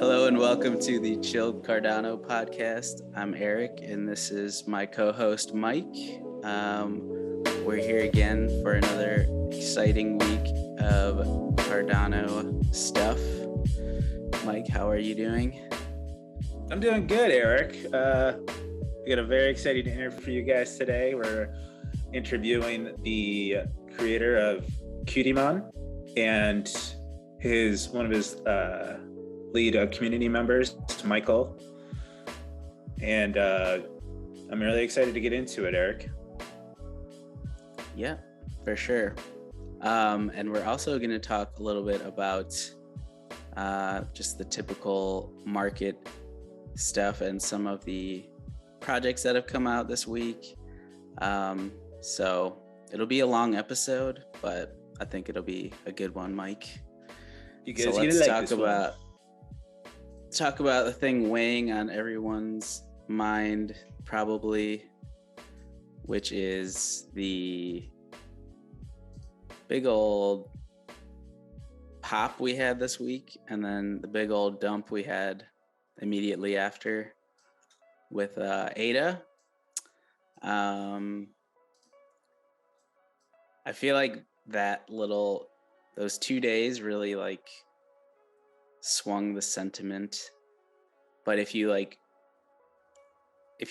Hello and welcome to the Chilled Cardano podcast. I'm Eric and this is my co-host Mike. We're here again for another exciting week of Cardano stuff. Mike, how are you doing? I'm doing good, Eric. We got a very exciting interview for you guys today. We're interviewing the creator of Cutemon and one of his lead community members, Michael. And I'm really excited to get into it, Eric. Yeah, for sure. And we're also going to talk a little bit about just the typical market stuff and some of the projects that have come out this week. So it'll be a long episode, but I think it'll be a good one, Mike. So let's talk about the thing weighing on everyone's mind, probably, which is the big old pop we had this week, and then the big old dump we had immediately after with ADA. I feel like those 2 days really swung the sentiment. But if you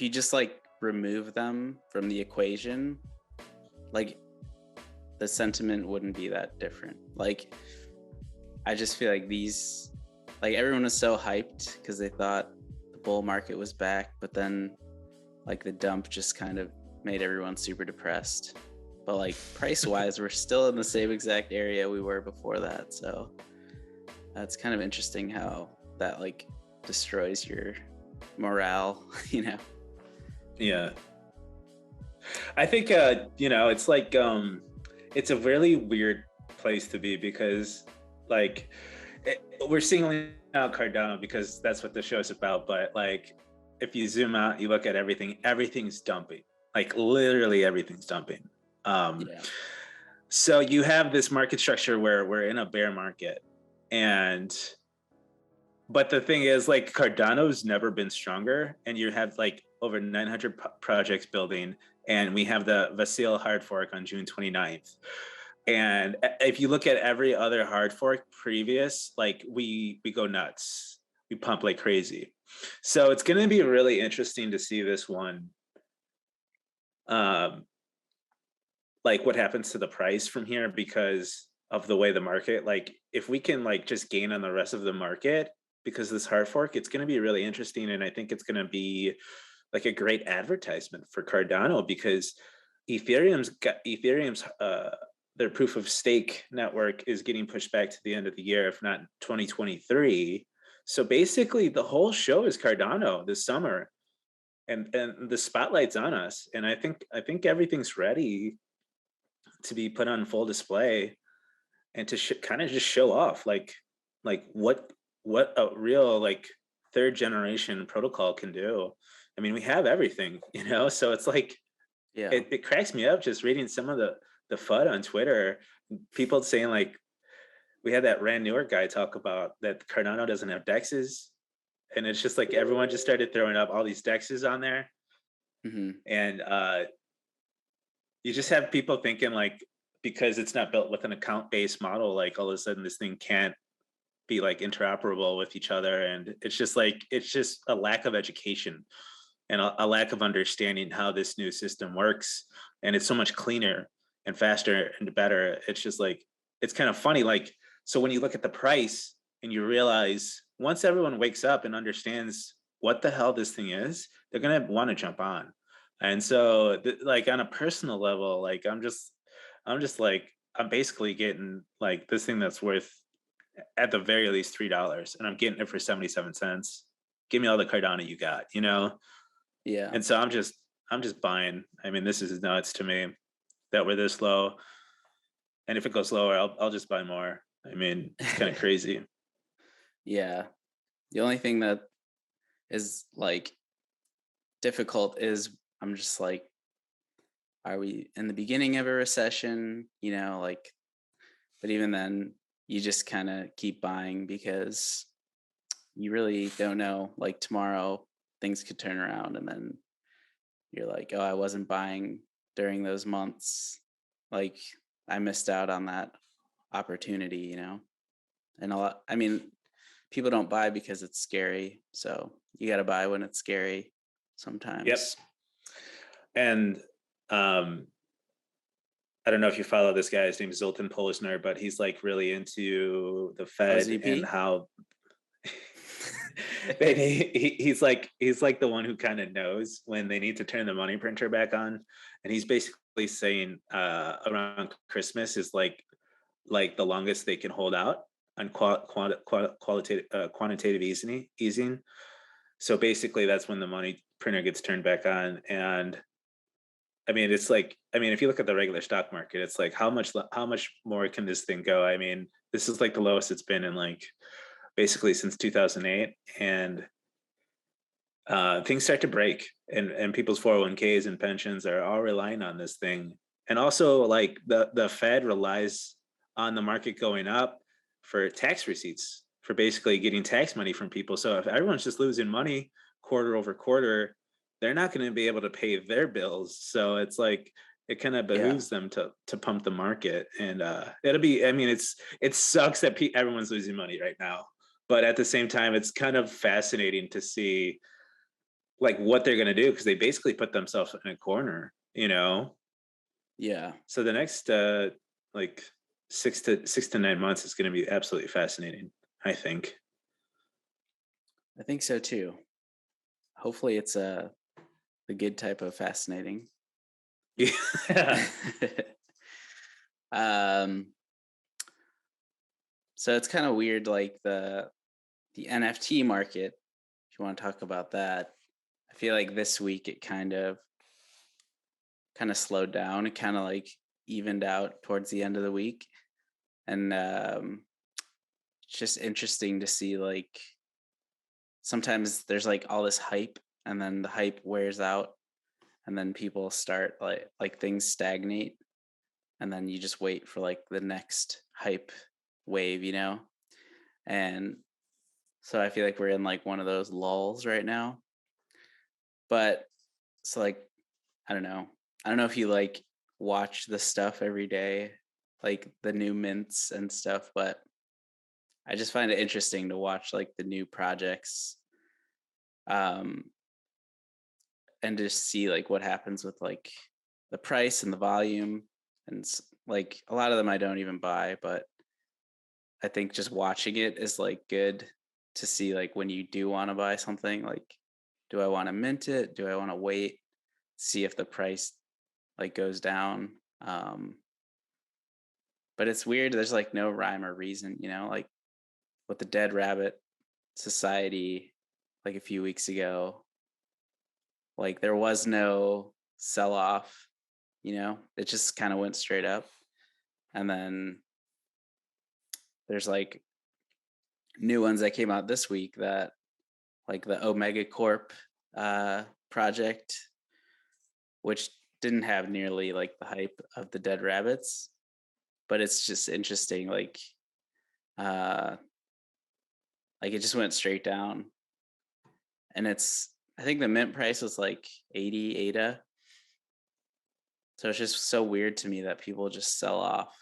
just remove them from the equation, the sentiment wouldn't be that different. I just feel like everyone was so hyped because they thought the bull market was back, but then the dump just kind of made everyone super depressed. But price wise, we're still in the same exact area we were before that. So that's kind of interesting how that destroys your morale, Yeah. I think, it's it's a really weird place to be because we're singling out Cardano because that's what the show's about. But if you zoom out, you look at everything's dumping, literally everything's dumping. So you have this market structure where we're in a bear market, but the thing is, Cardano's never been stronger, and you have over 900 projects building, and we have the Vasil hard fork on June 29th. And if you look at every other hard fork previous, we go nuts, we pump like crazy. So it's going to be really interesting to see this one. What happens to the price from here because of the way the market, if we can just gain on the rest of the market because of this hard fork, it's going to be really interesting. And I think it's going to be a great advertisement for Cardano because Ethereum's their proof of stake network is getting pushed back to the end of the year, if not 2023. So basically the whole show is Cardano this summer, and the spotlight's on us. And I think everything's ready to be put on full display and to kind of just show off what a real third generation protocol can do. I mean, we have everything, so it's it cracks me up just reading some of the FUD on Twitter, people saying we had that Rand Newer guy talk about that Cardano doesn't have dexes, and it's just everyone just started throwing up all these dexes on there. Mm-hmm. And you just have people thinking because it's not built with an account-based model, all of a sudden this thing can't be interoperable with each other. And it's just a lack of education and a lack of understanding how this new system works. And it's so much cleaner and faster and better. It's just it's kind of funny. So when you look at the price and you realize once everyone wakes up and understands what the hell this thing is, they're going to want to jump on. And so on a personal level, I'm basically getting this thing that's worth at the very least $3, and I'm getting it for 77 cents. Give me all the Cardano you got, Yeah. And so I'm just buying. I mean, this is nuts to me that we're this low. And if it goes lower, I'll just buy more. I mean, it's kind of crazy. Yeah. The only thing that is difficult is I'm just are we in the beginning of a recession? But even then you just kind of keep buying because you really don't know. Like tomorrow, things could turn around, and then you're like, oh, I wasn't buying during those months. Like I missed out on that opportunity, you know? And a lot, I mean, people don't buy because it's scary. So you got to buy when it's scary Yep. sometimes. And I don't know if you follow this guy. His name is Zoltan Polisner, but he's like really into the Fed and how he's like the one who kind of knows when they need to turn the money printer back on. And he's basically saying around Christmas is like the longest they can hold out on quantitative easing. So basically that's when the money printer gets turned back on. And I mean, it's like, I mean, if you look at the regular stock market, it's like how much more can this thing go? I mean, this is like the lowest it's been in like basically since 2008, and things start to break, and people's 401ks and pensions are all relying on this thing. And also like the Fed relies on the market going up for tax receipts, for basically getting tax money from people. So if everyone's just losing money quarter over quarter, they're not going to be able to pay their bills. So it's like it kind of behooves them to pump the market. And it'll be, I mean, it sucks that everyone's losing money right now, but at the same time, it's kind of fascinating to see like what they're going to do, because they basically put themselves in a corner, you know? Yeah. So the next like 6 to 9 months is going to be absolutely fascinating, I think. I think so too. Hopefully it's the good type of fascinating. Yeah. So it's kind of weird, like the NFT market, if you want to talk about that. I feel like this week it kind of slowed down. It kind of like evened out towards the end of the week. And it's just interesting to see, like, sometimes there's like all this hype, and then the hype wears out, and then people start like things stagnate, and then you just wait for like the next hype wave, you know? And so I feel like we're in like one of those lulls right now. But so like, I don't know if you like watch the stuff every day, like the new mints and stuff, but I just find it interesting to watch like the new projects, and just see like what happens with like the price and the volume. And like a lot of them I don't even buy, but I think just watching it is like good to see like when you do want to buy something, like, do I want to mint it? Do I want to wait, see if the price like goes down? But it's weird. There's like no rhyme or reason, you know, like with the Dead Rabbit Society, like a few weeks ago, like there was no sell off, you know, it just kind of went straight up. And then there's like new ones that came out this week, that like the Omega Corp project, which didn't have nearly like the hype of the Dead Rabbits, but it's just interesting, like it just went straight down. And I think the mint price was like 80 ADA. So it's just so weird to me that people just sell off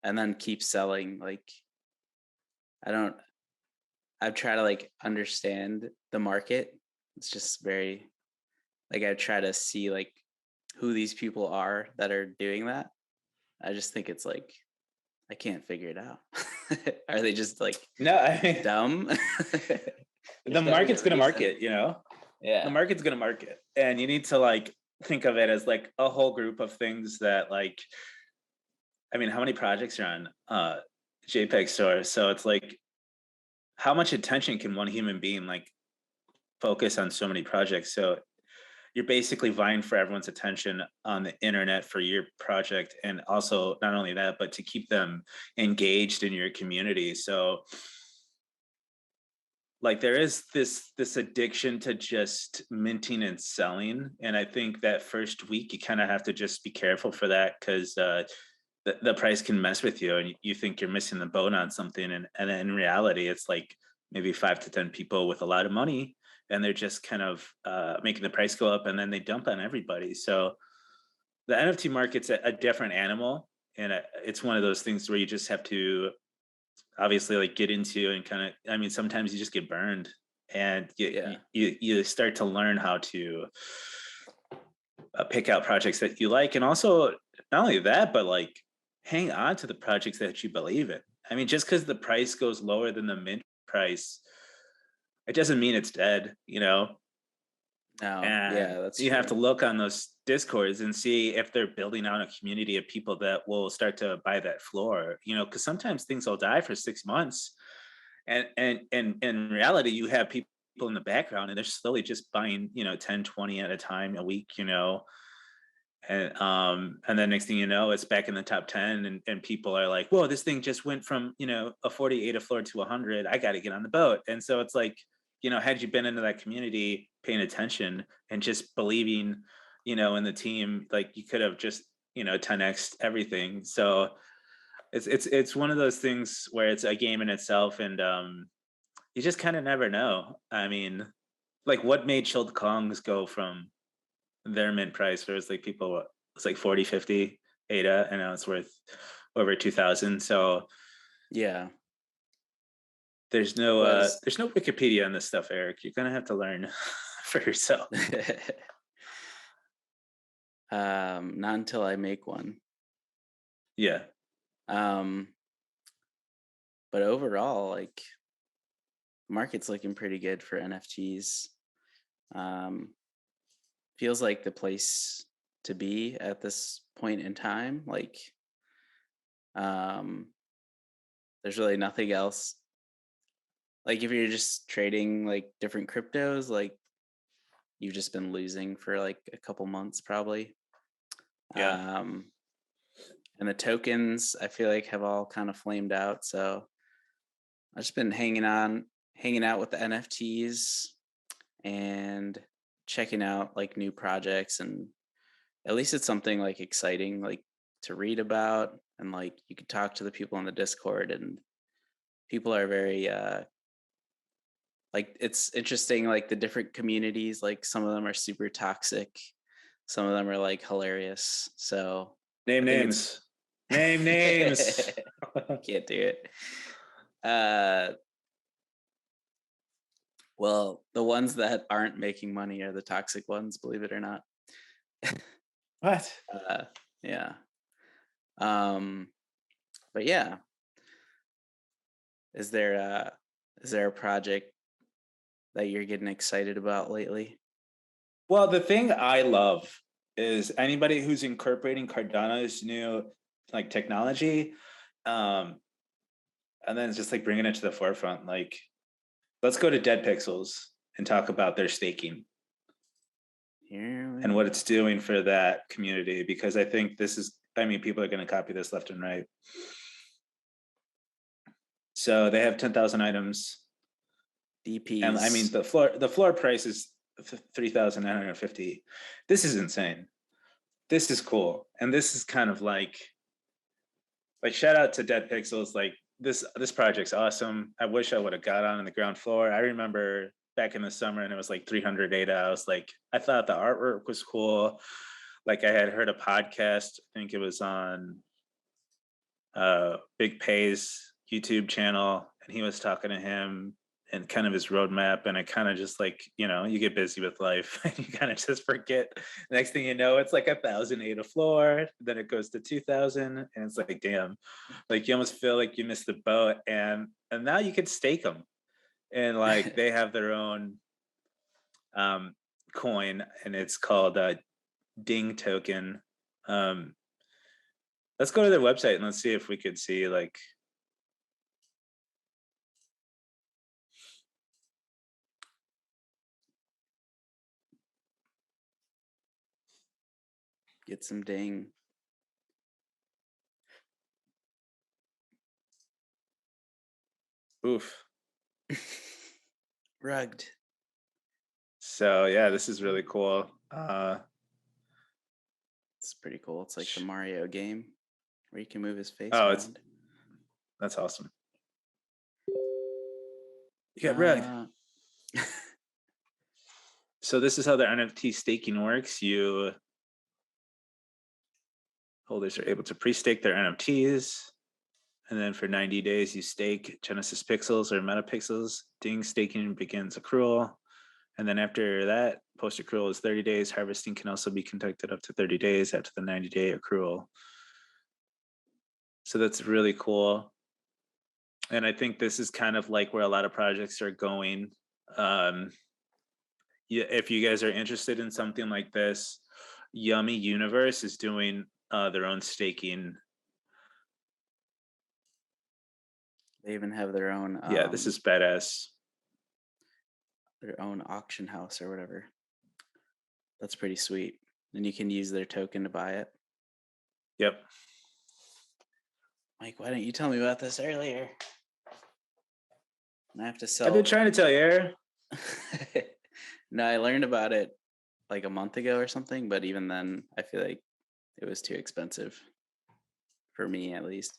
and then keep selling. Like, I've tried to like understand the market. It's just very, like, I try to see like who these people are that are doing that. I just think it's like, I can't figure it out. Are they just like dumb? The market's going to market, you know? Yeah. The market's going to market. And you need to like think of it as like a whole group of things that like, I mean, how many projects are on JPEG So it's like, how much attention can one human being like focus on so many projects? So you're basically vying for everyone's attention on the internet for your project. And also not only that, but to keep them engaged in your community. So like there is this addiction to just minting and selling. And I think that first week you kind of have to just be careful for that, because the price can mess with you and you think you're missing the boat on something. And in reality, it's like maybe 5 to 10 people with a lot of money, and they're just kind of making the price go up, and then they dump on everybody. So the NFT market's a different animal, and it's one of those things where you just have to obviously like get into and kind of, I mean, sometimes you just get burned, and you start to learn how to pick out projects that you like, and also not only that, but like hang on to the projects that you believe in. I mean, just because the price goes lower than the mint price, it doesn't mean it's dead, you know? No, And that's you true. have to look on those discords and see if they're building out a community of people that will start to buy that floor, you know, because sometimes things will die for 6 months. And in reality, you have people in the background and they're slowly just buying, you know, 10, 20 at a time a week, you know. And then next thing you know, it's back in the top 10, and people are like, whoa, this thing just went from, you know, a 48 a floor to 100. I got to get on the boat. And so it's like, you know, had you been into that community, paying attention and just believing, you know, in the team, like you could have just, you know, 10x everything. So it's one of those things where it's a game in itself, and you just kind of never know. I mean, like what made Chilled Kongs go from their mint price where it's like people, it's like 40, 50 ADA, and now it's worth over 2,000. So yeah, there's no Wikipedia on this stuff, Eric. You're gonna have to learn for yourself. Not until I make one. Yeah. But overall, like, market's looking pretty good for NFTs. Feels like the place to be at this point in time. Like, there's really nothing else. Like, if you're just trading like different cryptos, like you've just been losing for like a couple months probably. Yeah. And the tokens I feel like have all kind of flamed out. So I've just been hanging out with the NFTs and checking out like new projects, and at least it's something like exciting like to read about, and like you could talk to the people on the Discord, and people are very like, it's interesting, like the different communities, like some of them are super toxic, some of them are like hilarious. So Name names. Name names. Can't do it. Well, the ones that aren't making money are the toxic ones, believe it or not. What? Yeah. But yeah, is there a project that you're getting excited about lately? Well, the thing I love is anybody who's incorporating Cardano's new like technology, and then it's just like bringing it to the forefront. Like, let's go to DeadPxlz and talk about their staking and what it's doing for that community, because I think this is, I mean, people are going to copy this left and right. So they have 10,000 items. DPs. And I mean, the floor price is 3,950. This is insane. This is cool. And this is kind of like shout out to DeadPxlz. Like this project's awesome. I wish I would have got on the ground floor. I remember back in the summer and it was like 300 data. I was like, I thought the artwork was cool. Like I had heard a podcast, I think it was on Big Pay's YouTube channel, and he was talking to him and kind of his roadmap. And I kind of just like, you know, you get busy with life and you kind of just forget. Next thing you know, it's like 1,000 a floor. Then it goes to 2,000, and it's like, damn, like you almost feel like you missed the boat. And now you can stake them, and like they have their own coin, and it's called Ding token. Let's go to their website and let's see if we could see like. Get some ding. Oof. Rugged. So yeah, this is really cool. It's pretty cool. It's like the Mario game where you can move his face oh, around. that's awesome. You got red. So this is how the NFT staking works. Holders are able to pre-stake their NFTs. And then for 90 days, you stake Genesis Pixels or MetaPixels. Ding, staking begins accrual. And then after that, post accrual is 30 days. Harvesting can also be conducted up to 30 days after the 90-day accrual. So that's really cool. And I think this is kind of like where a lot of projects are going. If you guys are interested in something like this, Yummi Universe is doing their own staking. They even have their own. Yeah, this is badass. Their own auction house or whatever. That's pretty sweet. And you can use their token to buy it. Yep. Mike, why didn't you tell me about this earlier? And I have to sell. I've been trying to tell you, Aaron. No, I learned about it like a month ago or something, but even then, I feel like it was too expensive for me, at least.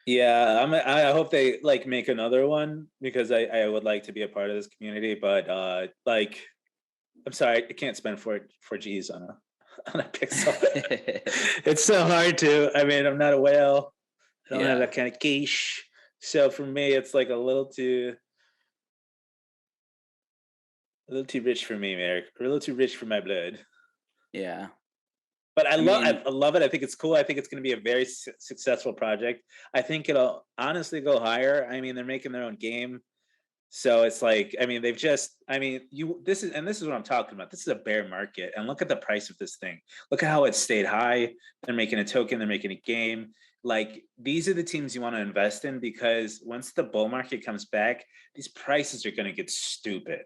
Yeah, I hope they like make another one because I would like to be a part of this community, but like I'm sorry, I can't spend four G's on a pixel. It's so hard to. I mean, I'm not a whale. I don't have that kind of cash. So for me, it's like a little too rich for me, Merrick. A little too rich for my blood. Yeah. But I love it. I think it's cool. I think it's going to be a very successful project. I think it'll honestly go higher. I mean, they're making their own game. So it's like, I mean, this is what I'm talking about. This is a bear market. And look at the price of this thing. Look at how it stayed high. They're making a token. They're making a game. Like, these are the teams you want to invest in because once the bull market comes back, these prices are going to get stupid.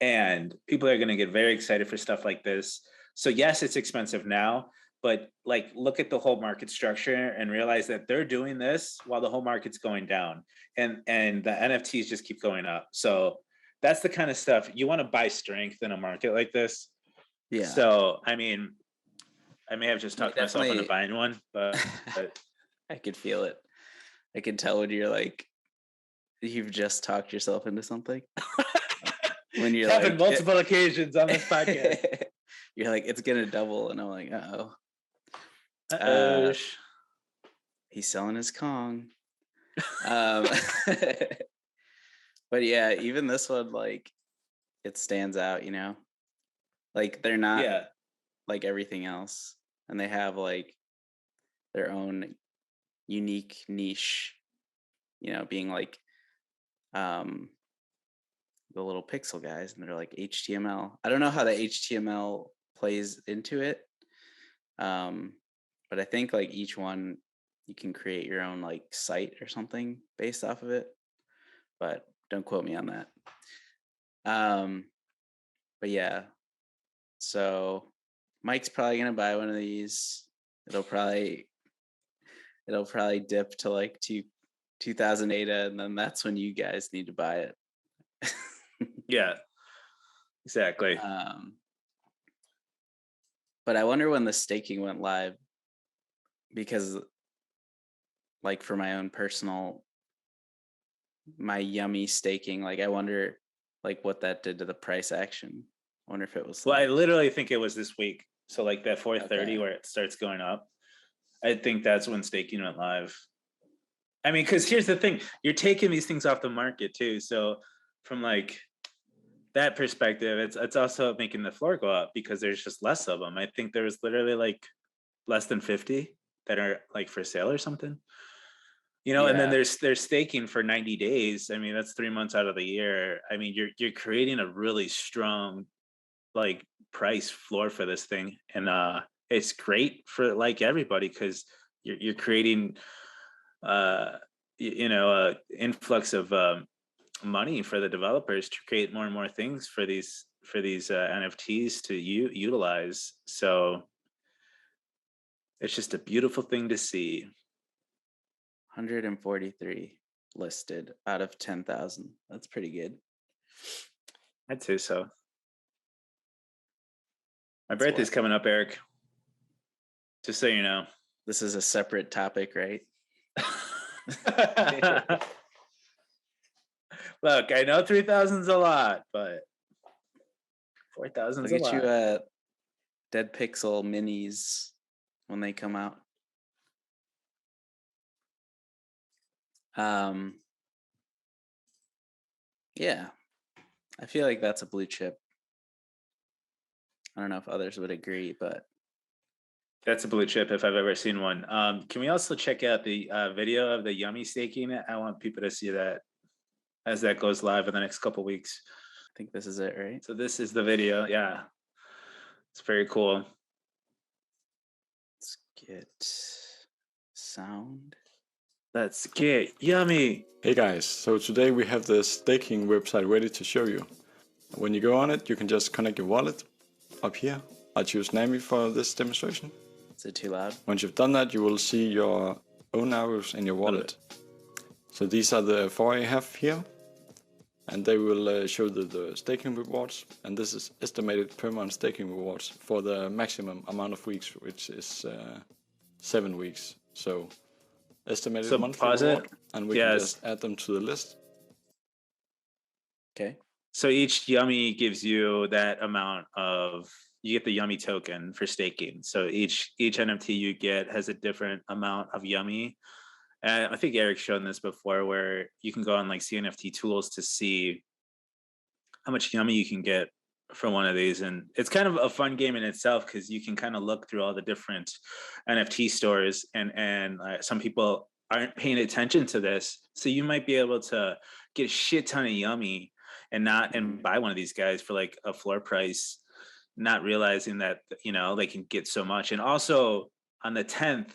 And people are going to get very excited for stuff like this. So yes, it's expensive now, but like look at the whole market structure and realize that they're doing this while the whole market's going down and the NFTs just keep going up. So that's the kind of stuff you want to buy strength in a market like this. Yeah. So, I mean, I may have just talked myself into buying one, but I could feel it. I could tell when you're like, you've just talked yourself into something. When you're happened like, multiple occasions on this podcast. You're like, it's gonna double, and I'm like, he's selling his Kong. But yeah, even this one, like, it stands out, you know, like they're not like everything else, and they have like their own unique niche, you know, being like the little pixel guys, and they're like HTML. I don't know how the HTML plays into it, but I think like each one you can create your own like site or something based off of it, but don't quote me on that. But yeah, so Mike's probably gonna buy one of these. It'll probably dip to like 2,000 ADA, and then that's when you guys need to buy it. Yeah, exactly. But I wonder when the staking went live, because like for my own personal, my Yummi staking, like I wonder like what that did to the price action. I wonder if it was I literally think it was this week. So like that 430 where it starts going up. I think that's when staking went live. I mean, because here's the thing, you're taking these things off the market too. So from like that perspective, it's also making the floor go up because there's just less of them. I think there was literally like less than 50 that are like for sale or something, you know. And then there's staking for 90 days. I mean, that's 3 months out of the year. I mean, you're creating a really strong like price floor for this thing, and it's great for like everybody because you're creating influx of money for the developers to create more and more things for these NFTs to utilize. So it's just a beautiful thing to see. 143 listed out of 10,000. That's pretty good. I'd say so. My birthday's coming up, Eric. Just so you know. This is a separate topic, right? Look, I know 3,000's a lot, but 4,000's a Look at lot. you at DeadPxlz minis when they come out. Yeah, I feel like that's a blue chip. I don't know if others would agree, but that's a blue chip if I've ever seen one. Can we also check out the video of the Yummi staking? I want people to see that as that goes live in the next couple weeks. I think this is it, right? So this is the video. Yeah, it's very cool. Let's get sound. Let's get Yummi. Hey guys, so today we have the staking website ready to show you. When you go on it, you can just connect your wallet up here. I choose Nami for this demonstration. Is it too loud? Once you've done that, you will see your own Narus in your wallet. So these are the 4 I have here, and they will show the staking rewards. And this is estimated per month staking rewards for the maximum amount of weeks, which is 7 weeks. So estimated monthly reward, and we can just add them to the list. Okay. So each Yummi gives you that amount of, you get the Yummi token for staking. So each NFT you get has a different amount of Yummi. And I think Eric's shown this before, where you can go on like CNFT tools to see how much Yummi you can get from one of these. And it's kind of a fun game in itself, because you can kind of look through all the different NFT stores, and some people aren't paying attention to this. So you might be able to get a shit ton of Yummi and buy one of these guys for like a floor price, not realizing that, you know, they can get so much. And also on the 10th,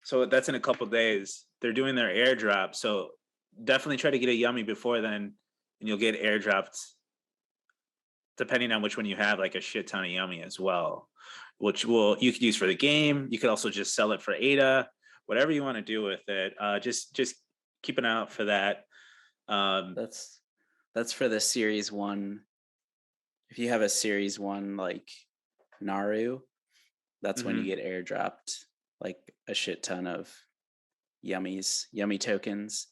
so that's in a couple days, they're doing their airdrop. So definitely try to get a Yummi before then, and you'll get airdropped, depending on which one you have, like a shit ton of Yummi as well, which you could use for the game. You could also just sell it for ADA, whatever you want to do with it. Just keep an eye out for that. That's for the Series 1. If you have a Series 1 like Naru, that's when you get airdropped like a shit ton of Yummi tokens.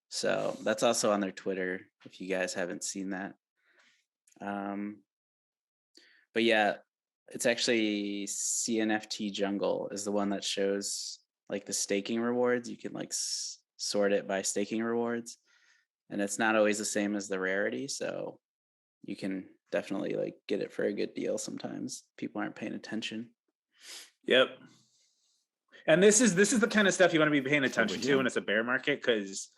So that's also on their Twitter if you guys haven't seen that. But yeah, it's actually CNFT Jungle is the one that shows like the staking rewards. You can like sort it by staking rewards, and it's not always the same as the rarity. So you can definitely like get it for a good deal. Sometimes people aren't paying attention. Yep. And this is the kind of stuff you want to be paying attention to when it's a bear market, because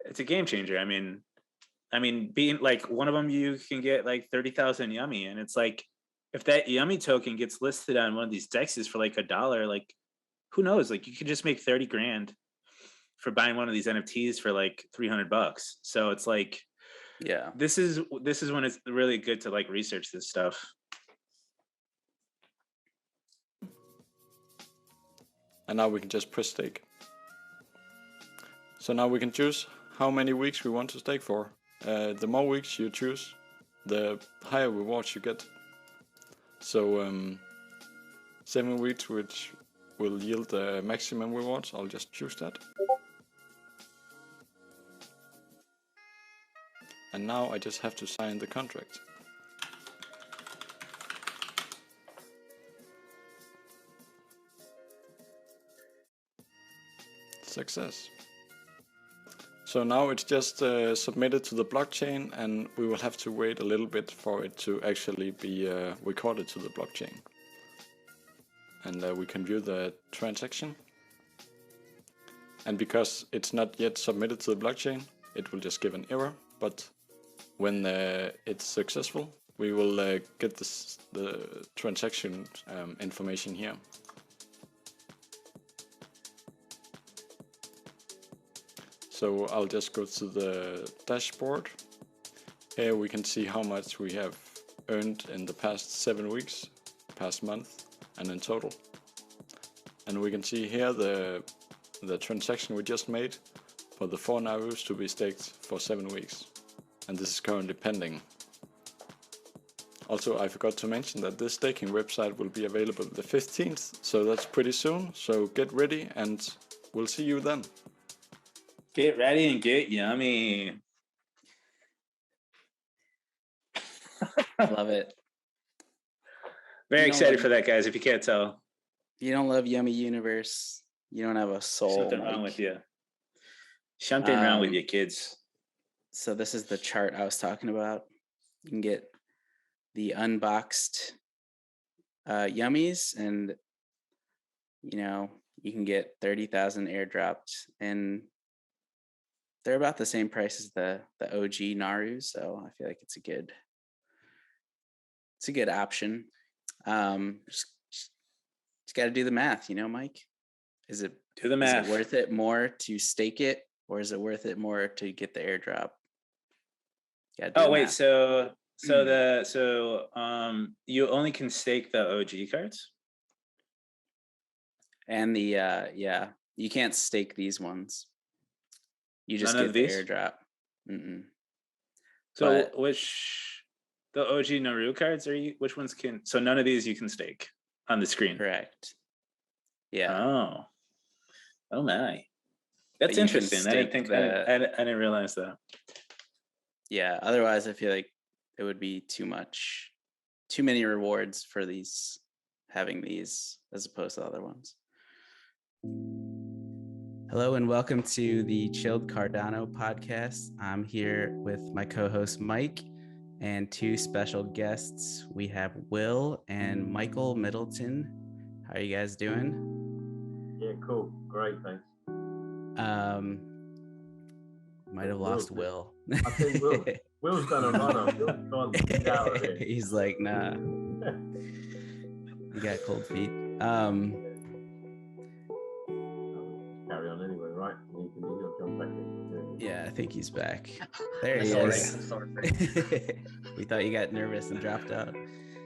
it's a game changer. I mean, being like one of them, you can get like 30,000 Yummi, and it's like, if that Yummi token gets listed on one of these dexes for like $1, like who knows? Like you could just make 30 grand for buying one of these NFTs for like $300. So it's like, yeah, this is when it's really good to like research this stuff. And now we can just press stake. So now we can choose how many weeks we want to stake for. The more weeks you choose, the higher rewards you get. So 7 weeks, which will yield the maximum rewards. I'll just choose that. And now I just have to sign the contract. Success. So now it's just submitted to the blockchain, and we will have to wait a little bit for it to actually be recorded to the blockchain. And we can view the transaction. And because it's not yet submitted to the blockchain, it will just give an error. But when it's successful, we will get the transaction information here. So I'll just go to the dashboard. Here we can see how much we have earned in the past 7 weeks, past month, and in total. And we can see here the transaction we just made for the 4 Narus to be staked for 7 weeks. And this is currently pending. Also, I forgot to mention that this staking website will be available the 15th, so that's pretty soon. So get ready, and we'll see you then. Get ready and get yummy. Love it. Very excited for that, guys. If you can't tell, you don't love Yummi Universe, you don't have a soul. Something wrong with you. Something wrong with you, kids. So this is the chart I was talking about. You can get the unboxed Yummies, and you can get 30,000 airdropped, and they're about the same price as the OG Naru. So I feel like it's a good option. Just got to do the math, Mike. Is it worth it more to stake it, or is it worth it more to get the airdrop? So you only can stake the OG cards, and the you can't stake these ones. You just get the airdrop. So the OG Naru cards which ones can? So none of these you can stake on the screen. Correct. Yeah. Oh my, that's interesting. I didn't realize that. Yeah. Otherwise, I feel like it would be too many rewards for having these as opposed to other ones. Hello and welcome to the Chilled Cardano podcast. I'm here with my co-host Mike and two special guests. We have Will and Michael Middleton. How are you guys doing? Yeah, cool. Great, thanks. Might have lost Will. I think Will's done a run-up. Will's gone out of it. He's like, nah. You got cold feet. Carry on anyway, right? You'll jump back in. Yeah, I think he's back. There he is. Sorry. We thought you got nervous and dropped out.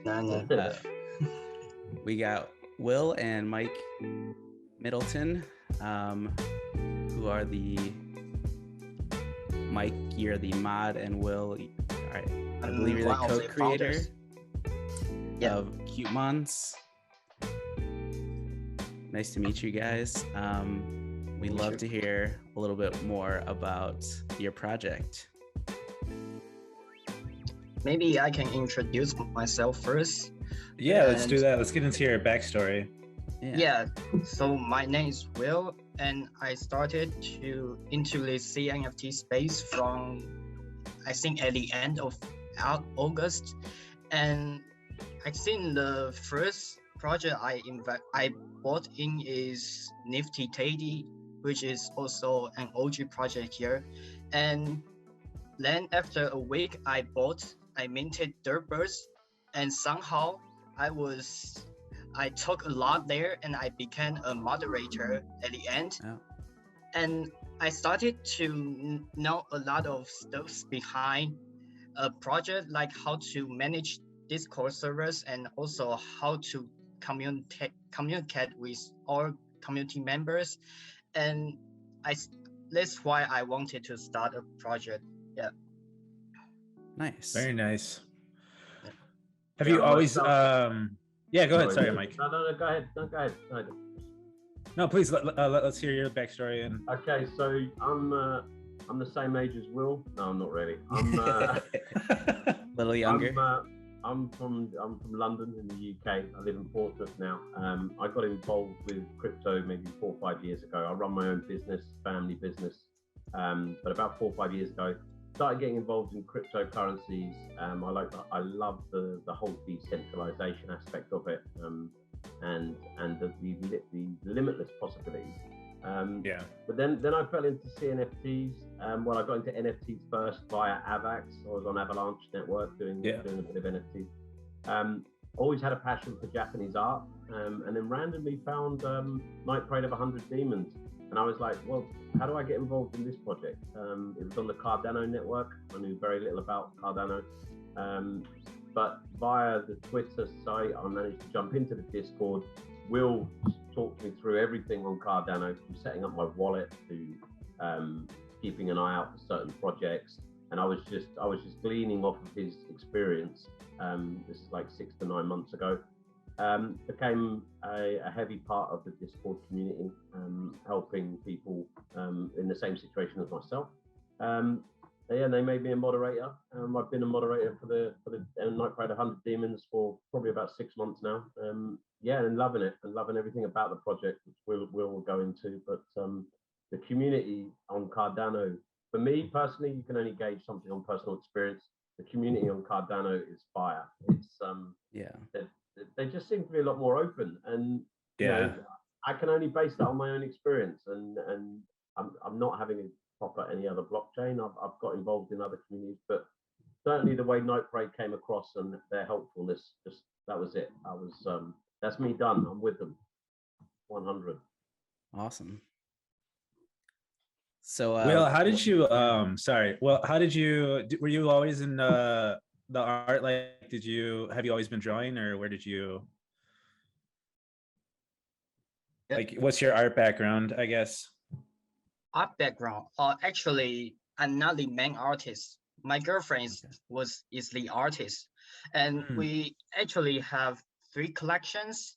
No. We got Will and Mike Middleton, who are Mike, you're the mod, and Will, I believe you're the co-creator of Cutemons. Nice to meet you guys. We'd love to hear a little bit more about your project. Maybe I can introduce myself first. Yeah, let's do that. Let's get into your backstory. Yeah. So my name is Will, and I started into the CNFT space from, I think, at the end of August. And I think the first project I bought in is Nft, which is also an OG project here. And then after a week, I minted DeadPxlz, and somehow I took a lot there, and I became a moderator at the end. Oh. And I started to know a lot of stuff behind a project, like how to manage Discord servers and also how to communicate with all community members. And that's why I wanted to start a project. Yeah. Nice. Very nice. Have you always yeah, go ahead. Sorry, Mike. No, go ahead. Go ahead. No, please let's hear your backstory. And okay, so I'm the same age as Will. No, I'm not really. I'm a little younger. I'm from London in the UK. I live in Portsmouth now. I got involved with crypto maybe 4 or 5 years ago. I run my own business, family business. But about 4 or 5 years ago, started getting involved in cryptocurrencies. I love the whole decentralization aspect of it, and the limitless possibilities. But then I fell into CNFTs. I got into NFTs first via Avax. I was on Avalanche Network doing a bit of NFTs. Always had a passion for Japanese art, and then randomly found Night Parade of 100 Demons. And I was like, well, how do I get involved in this project? It was on the Cardano network. I knew very little about Cardano. But via the Twitter site, I managed to jump into the Discord. Will talked me through everything on Cardano, from setting up my wallet to keeping an eye out for certain projects. And I was just gleaning off of his experience. This is like 6 to 9 months ago. became a heavy part of the Discord community, helping people in the same situation as myself. Yeah, they made me a moderator. I've been a moderator for the Night Parade 100 Demons for probably about 6 months now. Yeah, and loving it and loving everything about the project, which we'll go into. But the community on Cardano, for me personally, you can only gauge something on personal experience. The community on Cardano is fire. It's yeah, they just seem to be a lot more open, and you know, I can only base that on my own experience, and I'm not having a pop at any other blockchain. I've got involved in other communities, but certainly the way Night Parade came across and their helpfulness, just that was it. I was that's me done. I'm with them. 100. awesome. So Will, how did you sorry, well, how did you were you always in the art? Like, have you always been drawing, or where did you like, what's your art background, I guess? Art background, actually, I'm not the main artist. My girlfriend is the artist, and we actually have 3 collections.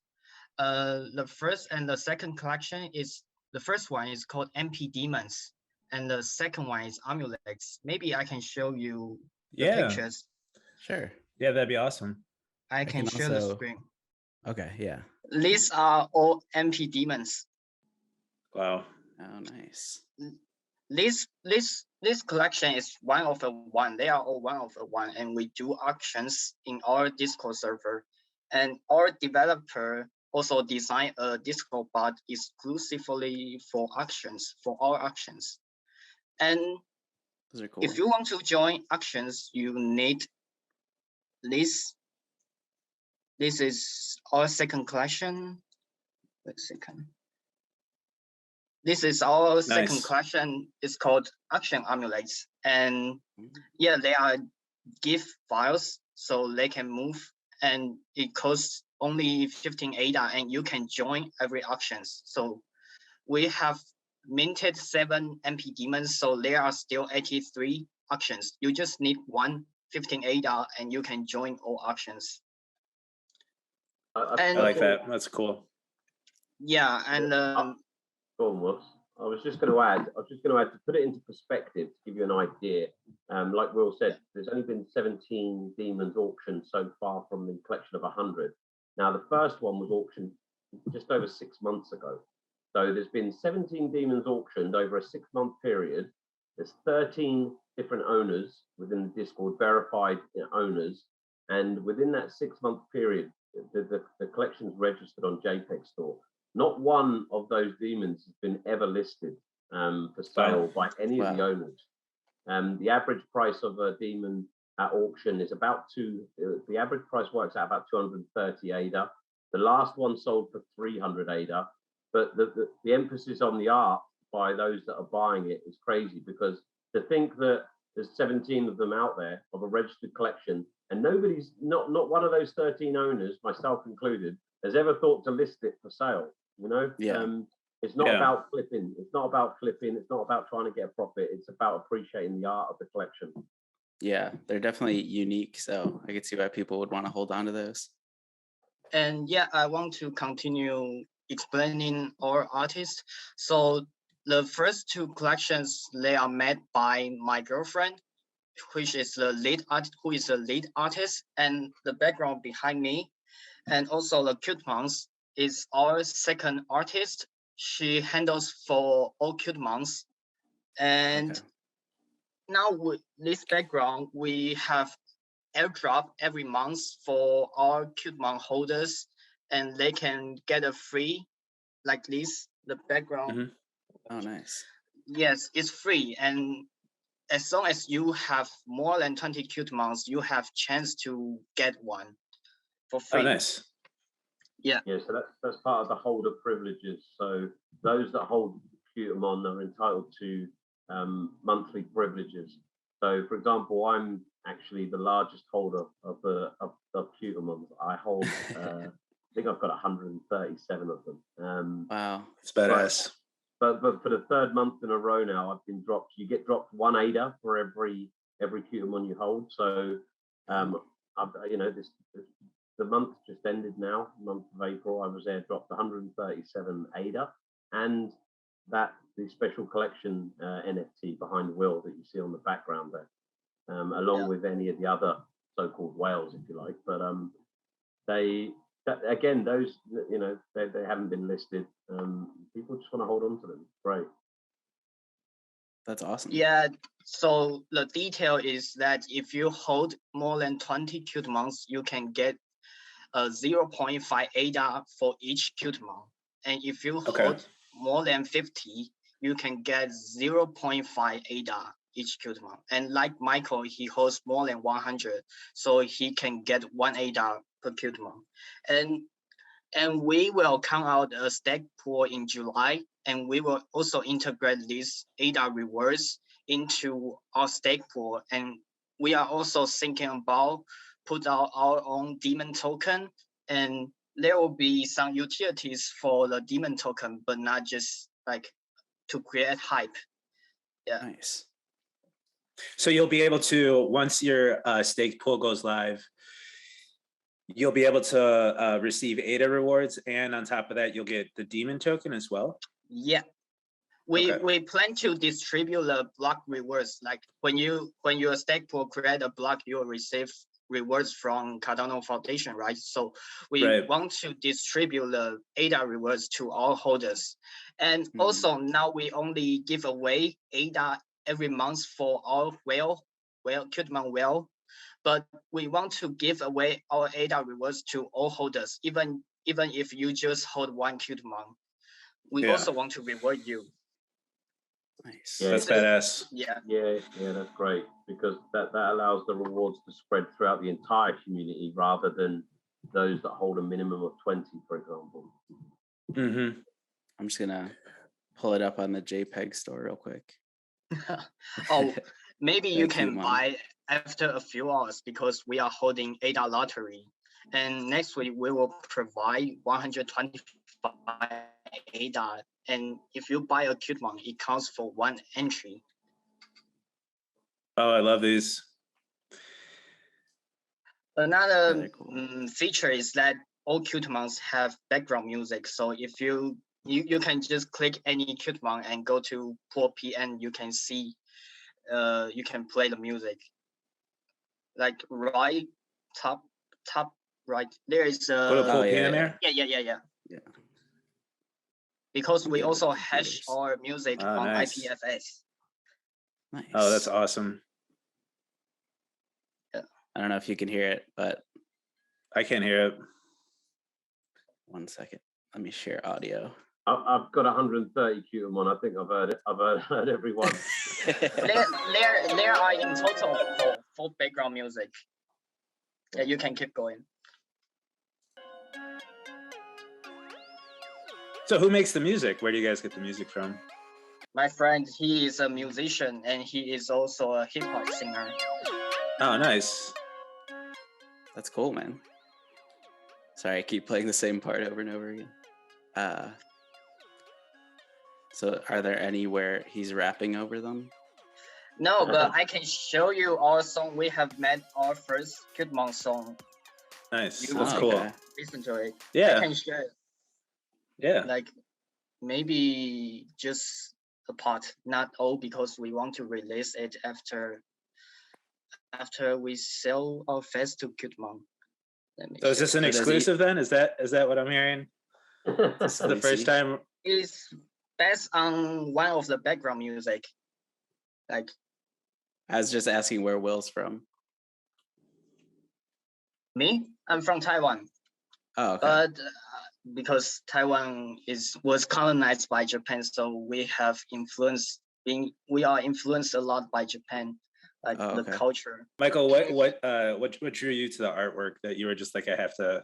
The first and the second collection is, the first one is called NFT Demons, and the second one is Amulets. Maybe I can show you the pictures. Sure. Yeah, that'd be awesome. I can share the screen. Okay, yeah. These are all NFT Demons. Wow. Oh, nice. This collection is one of a one. They are all one of a one, and we do auctions in our Discord server. And our developer also designed a Discord bot exclusively for auctions, for our auctions. And those are cool. If you want to join auctions, you need this. This is our second collection. Wait a second. This is our second collection. It's called Auction Amulets. And yeah, they are GIF files, so they can move, and it costs only 15 ADA, and you can join every auctions. So we have minted 7 NFT Demons, so there are still 83 auctions. You just need 15 ADA, and you can join all auctions. I like that. That's cool. Yeah, and go on, Will. I was just going to add to put it into perspective, to give you an idea. Like Will said, there's only been 17 demons auctioned so far from the collection of 100. Now, the first one was auctioned just over 6 months ago. So there's been 17 demons auctioned over a 6-month period. There's 13 different owners within the Discord, verified owners. And within that 6-month period, the collection's registered on JPEG Store. Not one of those demons has been ever listed for sale by any of the owners. The average price of a demon at auction is about the average price works out about 230 ADA. The last one sold for 300 ADA. But the emphasis on the art by those that are buying it is crazy, because to think that there's 17 of them out there of a registered collection, and not one of those 13 owners, myself included, has ever thought to list it for sale. You know, it's not about flipping. It's not about flipping. It's not about trying to get a profit. It's about appreciating the art of the collection. Yeah, they're definitely unique. So I could see why people would want to hold on to those. And yeah, I want to continue explaining our artists. So the first 2 collections, they are made by my girlfriend, who is the lead artist, and the background behind me, and also the Cutemons is our second artist. She handles for all Cutemons. And now with this background, we have airdrop every month for our Cutemon holders, and they can get a free, like this, the background. Oh, nice. Yes, it's free. And as long as you have more than 20 Cutemons, you have chance to get one for free. Oh, nice. Yeah. Yeah, so that's part of the holder privileges. So those that hold Cutemon are entitled to monthly privileges. So, for example, I'm actually the largest holder of Cutemons. I hold, I think I've got 137 of them. Wow, it's badass. But for the 3rd month in a row now, I've been dropped. You get dropped 1 ADA for every Cutemon you hold. So, you know, this the month just ended now, month of April. I was airdropped 137 ADA and the special collection NFT behind the wheel that you see on the background there, along with any of the other so-called whales, if you like. But again, those, you know, they haven't been listed. People just want to hold on to them. Great. That's awesome. Yeah, so the detail is that if you hold more than 20 Cutemons, you can get 0.5 ADA for each Cutemon. And if you hold more than 50, you can get 0.5 ADA each Cutemon. And like Michael, he holds more than 100, so he can get 1 ADA per Cutemon. And we will come out a stake pool in July, and we will also integrate these ADA rewards into our stake pool. And we are also thinking about put out our own demon token, and there will be some utilities for the demon token, but not just like to create hype. Yeah. Nice. So you'll be able to, once your stake pool goes live, you'll be able to receive ADA rewards, and on top of that, you'll get the demon token as well. Yeah, we plan to distribute the block rewards. Like when your stake pool create a block, you will receive rewards from Cardano Foundation, right? So we want to distribute the ADA rewards to all holders, and also now we only give away ADA every month for all Cutemon whale. But we want to give away our ADA rewards to all holders, even if you just hold 1 Cutemon. We also want to reward you. Nice. Yeah, that's badass. Yeah, that's great, because that allows the rewards to spread throughout the entire community rather than those that hold a minimum of 20, for example. Mm-hmm. I'm just gonna pull it up on the JPEG store real quick. Oh, maybe you can buy after a few hours, because we are holding ADA lottery, and next week we will provide 125 ADA, and if you buy a Cutemon, it counts for 1 entry. Oh, I love these. Another feature is that all Cutemons have background music, so if you can just click any Cutemon and go to pool PM, you can see you can play the music. Like right top right, there is there. Yeah. Because we also hash our music on IPFS. Nice. Oh, that's awesome. Yeah. I don't know if you can hear it, but I can't hear it. 1 second. Let me share audio. I've got 130 Cutemon. I think I've heard it. I've heard everyone. there are in total 4 background music. Yeah, you can keep going. So who makes the music? Where do you guys get the music from? My friend, he is a musician, and he is also a hip hop singer. Oh, nice. That's cool, man. Sorry, I keep playing the same part over and over again. So are there any where he's rapping over them? No, but I can show you our song. We have made our first Cutemon song. Nice. That's cool. Okay. Listen to it. Yeah. I can share it. Yeah. Like maybe just a part, not all, because we want to release it after we sell our fest to Cutemon. So is this an exclusive then? Is that what I'm hearing? This is the first time. It's based on one of the background music. Like, I was just asking where Will's from. Me? I'm from Taiwan. Oh, okay. But because Taiwan was colonized by Japan, so we are influenced a lot by Japan, like the culture. Michael, what drew you to the artwork that you were just like, I have to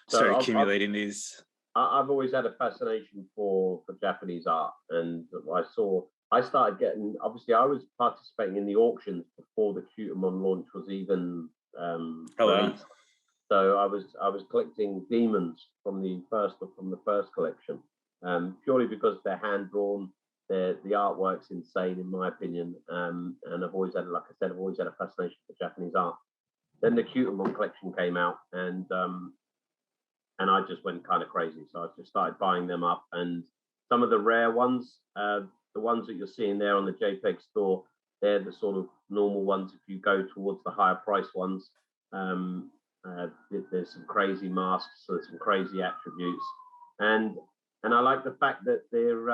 start accumulating these? I've always had a fascination for Japanese art, and I started getting, obviously I was participating in the auctions before the Cutemon launch was even released. So I was collecting demons from the first collection, purely because they're hand drawn. The artwork's insane in my opinion, and I've always had, like I said, a fascination for Japanese art. then the Cutemon collection came out, and I just went kind of crazy. So I just started buying them up, and some of the rare ones, the ones that you're seeing there on the JPEG store, they're the sort of normal ones. If you go towards the higher price ones, there's some crazy masks, so there's some crazy attributes, and I like the fact that they're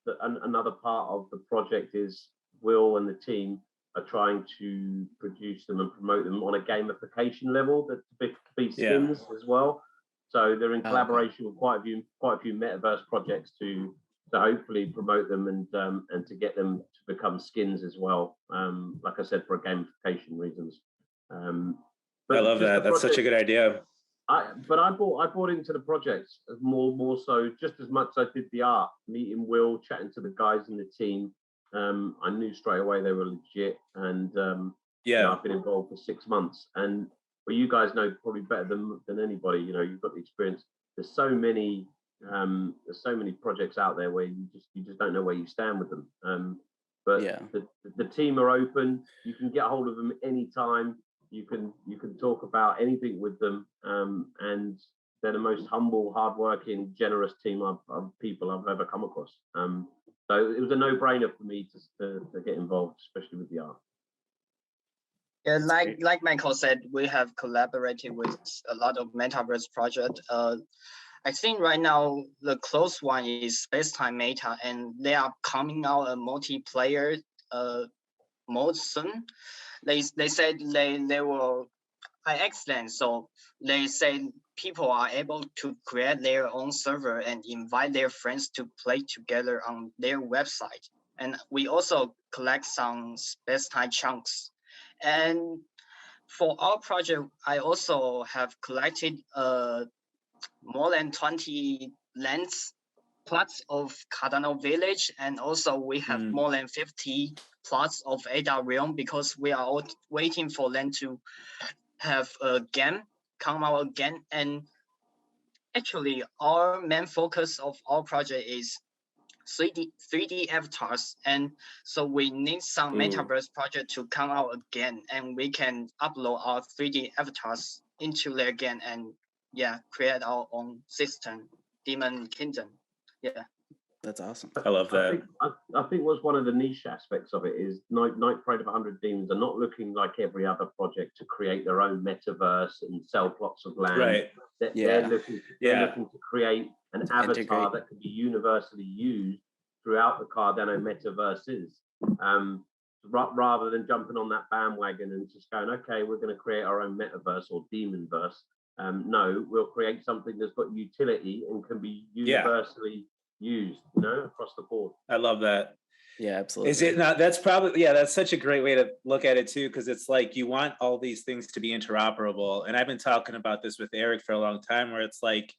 that another part of the project is Will and the team are trying to produce them and promote them on a gamification level, that to be skins as well. So they're in collaboration with quite a few metaverse projects to hopefully promote them and to get them to become skins as well. Like I said, for gamification reasons. I love that. That's such a good idea. I bought into the project more so just as much as I did the art. Meeting Will, chatting to the guys in the team. I knew straight away they were legit, and you know, I've been involved for 6 months. And well, you guys know probably better than anybody. You know, you've got the experience. There's so many projects out there where you just don't know where you stand with them. But the team are open. You can get hold of them anytime. You can talk about anything with them, and they're the most humble, hardworking, generous team of people I've ever come across. So it was a no-brainer for me to get involved, especially with the art. Yeah, like Michael said, we have collaborated with a lot of metaverse projects. I think right now the close one is Spacetime Meta, and they are coming out a multiplayer mode soon. They said they will by accident, so they say people are able to create their own server and invite their friends to play together on their website. And we also collect some Spacetime chunks. And for our project, I also have collected more than 20 lands plots of Cardano village, and also we have more than 50 plots of Ada realm, because we are all waiting for them to have a game come out again. And actually our main focus of our project is 3D avatars, and so we need some metaverse project to come out again, and we can upload our 3D avatars into their game and create our own system, Demon Kingdom. That's awesome. I love that. I think what's one of the niche aspects of it is Night Parade of 100 Demons are not looking like every other project to create their own metaverse and sell plots of land. Right. They're looking to create an avatar that can be universally used throughout the Cardano metaverses. Rather than jumping on that bandwagon and just going, okay, we're going to create our own metaverse or demonverse. No, we'll create something that's got utility and can be universally used, you know, across the board. I love that. Yeah, absolutely. Is it not? That's probably, that's such a great way to look at it too, because it's like you want all these things to be interoperable. And I've been talking about this with Eric for a long time, where it's like,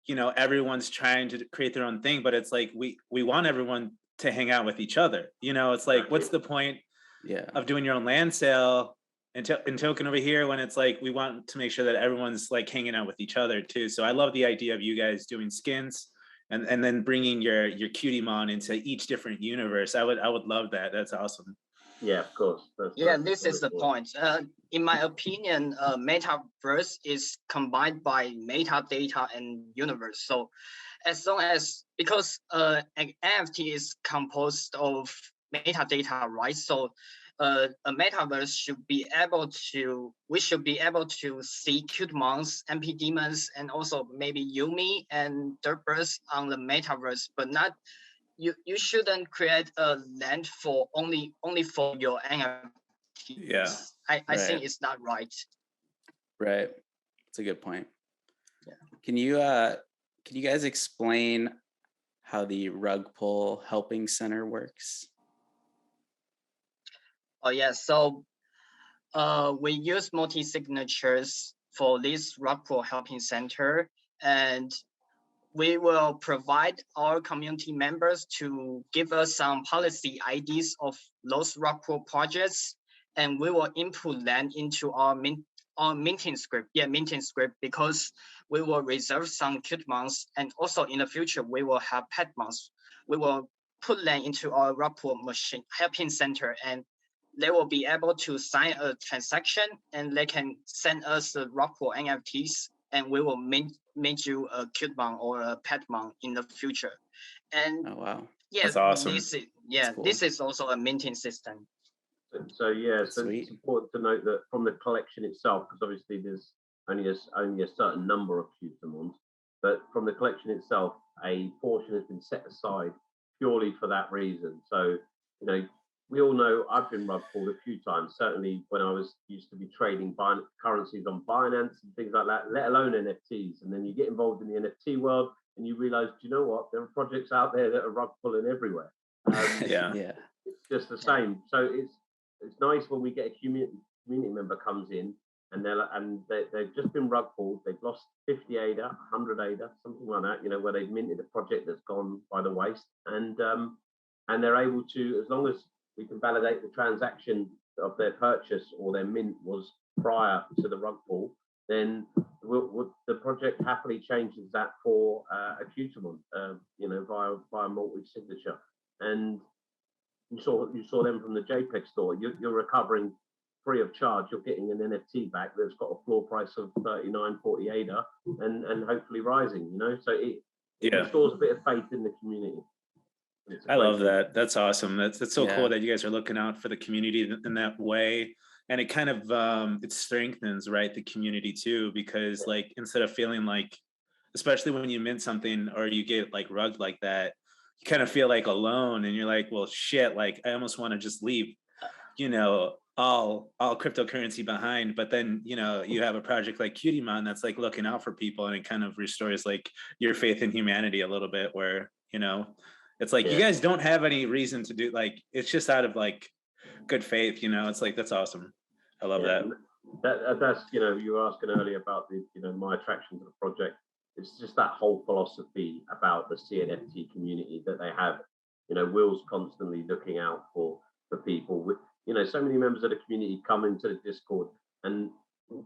you know, everyone's trying to create their own thing, but it's like we want everyone to hang out with each other. You know, it's like, what's the point of doing your own land sale and token over here when it's like we want to make sure that everyone's like hanging out with each other too. So I love the idea of you guys doing skins and then bringing your Cutemon into each different universe. I would love that. That's awesome. Yeah, of course. This is the point. In my opinion, metaverse is combined by metadata and universe. So as long as, because an NFT is composed of metadata, right? So a metaverse should be able to, we should be able to see Cutemons, MP demons, and also maybe Yummi and DeadPxlz on the metaverse, but not, you shouldn't create a land for only for your NFT. Yeah. I think it's not right. Right. That's a good point. Yeah. Can you guys explain how the rug pull helping center works? Oh yeah, so we use multi-signatures for this rug pull helping center, and we will provide our community members to give us some policy IDs of those rug pull projects, and we will input them into our minting script. Minting script, because we will reserve some Cutemons, and also in the future we will have Petmons. We will put them into our rug pull machine helping center, and they will be able to sign a transaction and they can send us the rock pool NFTs, and we will mint you a Cutemon or a Petmon in the future. And Oh wow. yeah, That's awesome. This is also a minting system. So yeah, so Sweet. it's important to note that from the collection itself, because obviously there's only a certain number of Cutemons, but from the collection itself, a portion has been set aside purely for that reason. So, you know, we all know I've been rug pulled a few times, certainly when I used to be trading currencies on Binance and things like that, let alone NFTs. And then you get involved in the NFT world and you realize, do you know what? There are projects out there that are rug pulling everywhere. Yeah. It's just the same. So it's nice when we get a community member comes in and they've just been rug pulled. They've lost 50 ADA, 100 ADA, something like that, you know, where they've minted a project that's gone by the waste. And they're able to, as long as we can validate the transaction of their purchase or their mint was prior to the rug pull, then the project happily changes that for a Cutemon, you know, via multi-signature. And you saw them from the JPEG store. You're recovering free of charge. You're getting an NFT back that's got a floor price of 39, 40 ADA and hopefully rising, you know. So it restores a bit of faith in the community. I love that. That's awesome. That's so cool that you guys are looking out for the community in that way. And it kind of it strengthens, right, the community too, because like instead of feeling like, especially when you mint something or you get like rugged like that, you kind of feel like alone and you're like, well, shit, like I almost want to just leave, you know, all cryptocurrency behind. But then, you know, you have a project like Cutemon that's like looking out for people, and it kind of restores like your faith in humanity a little bit, where, you know, it's like you guys don't have any reason to do, like, it's just out of like good faith, you know. It's like, that's awesome. I love that. That's, you know, you were asking earlier about the, you know, my attraction to the project. It's just that whole philosophy about the CNFT community that they have. You know, Will's constantly looking out for people. With, you know, so many members of the community come into the Discord, and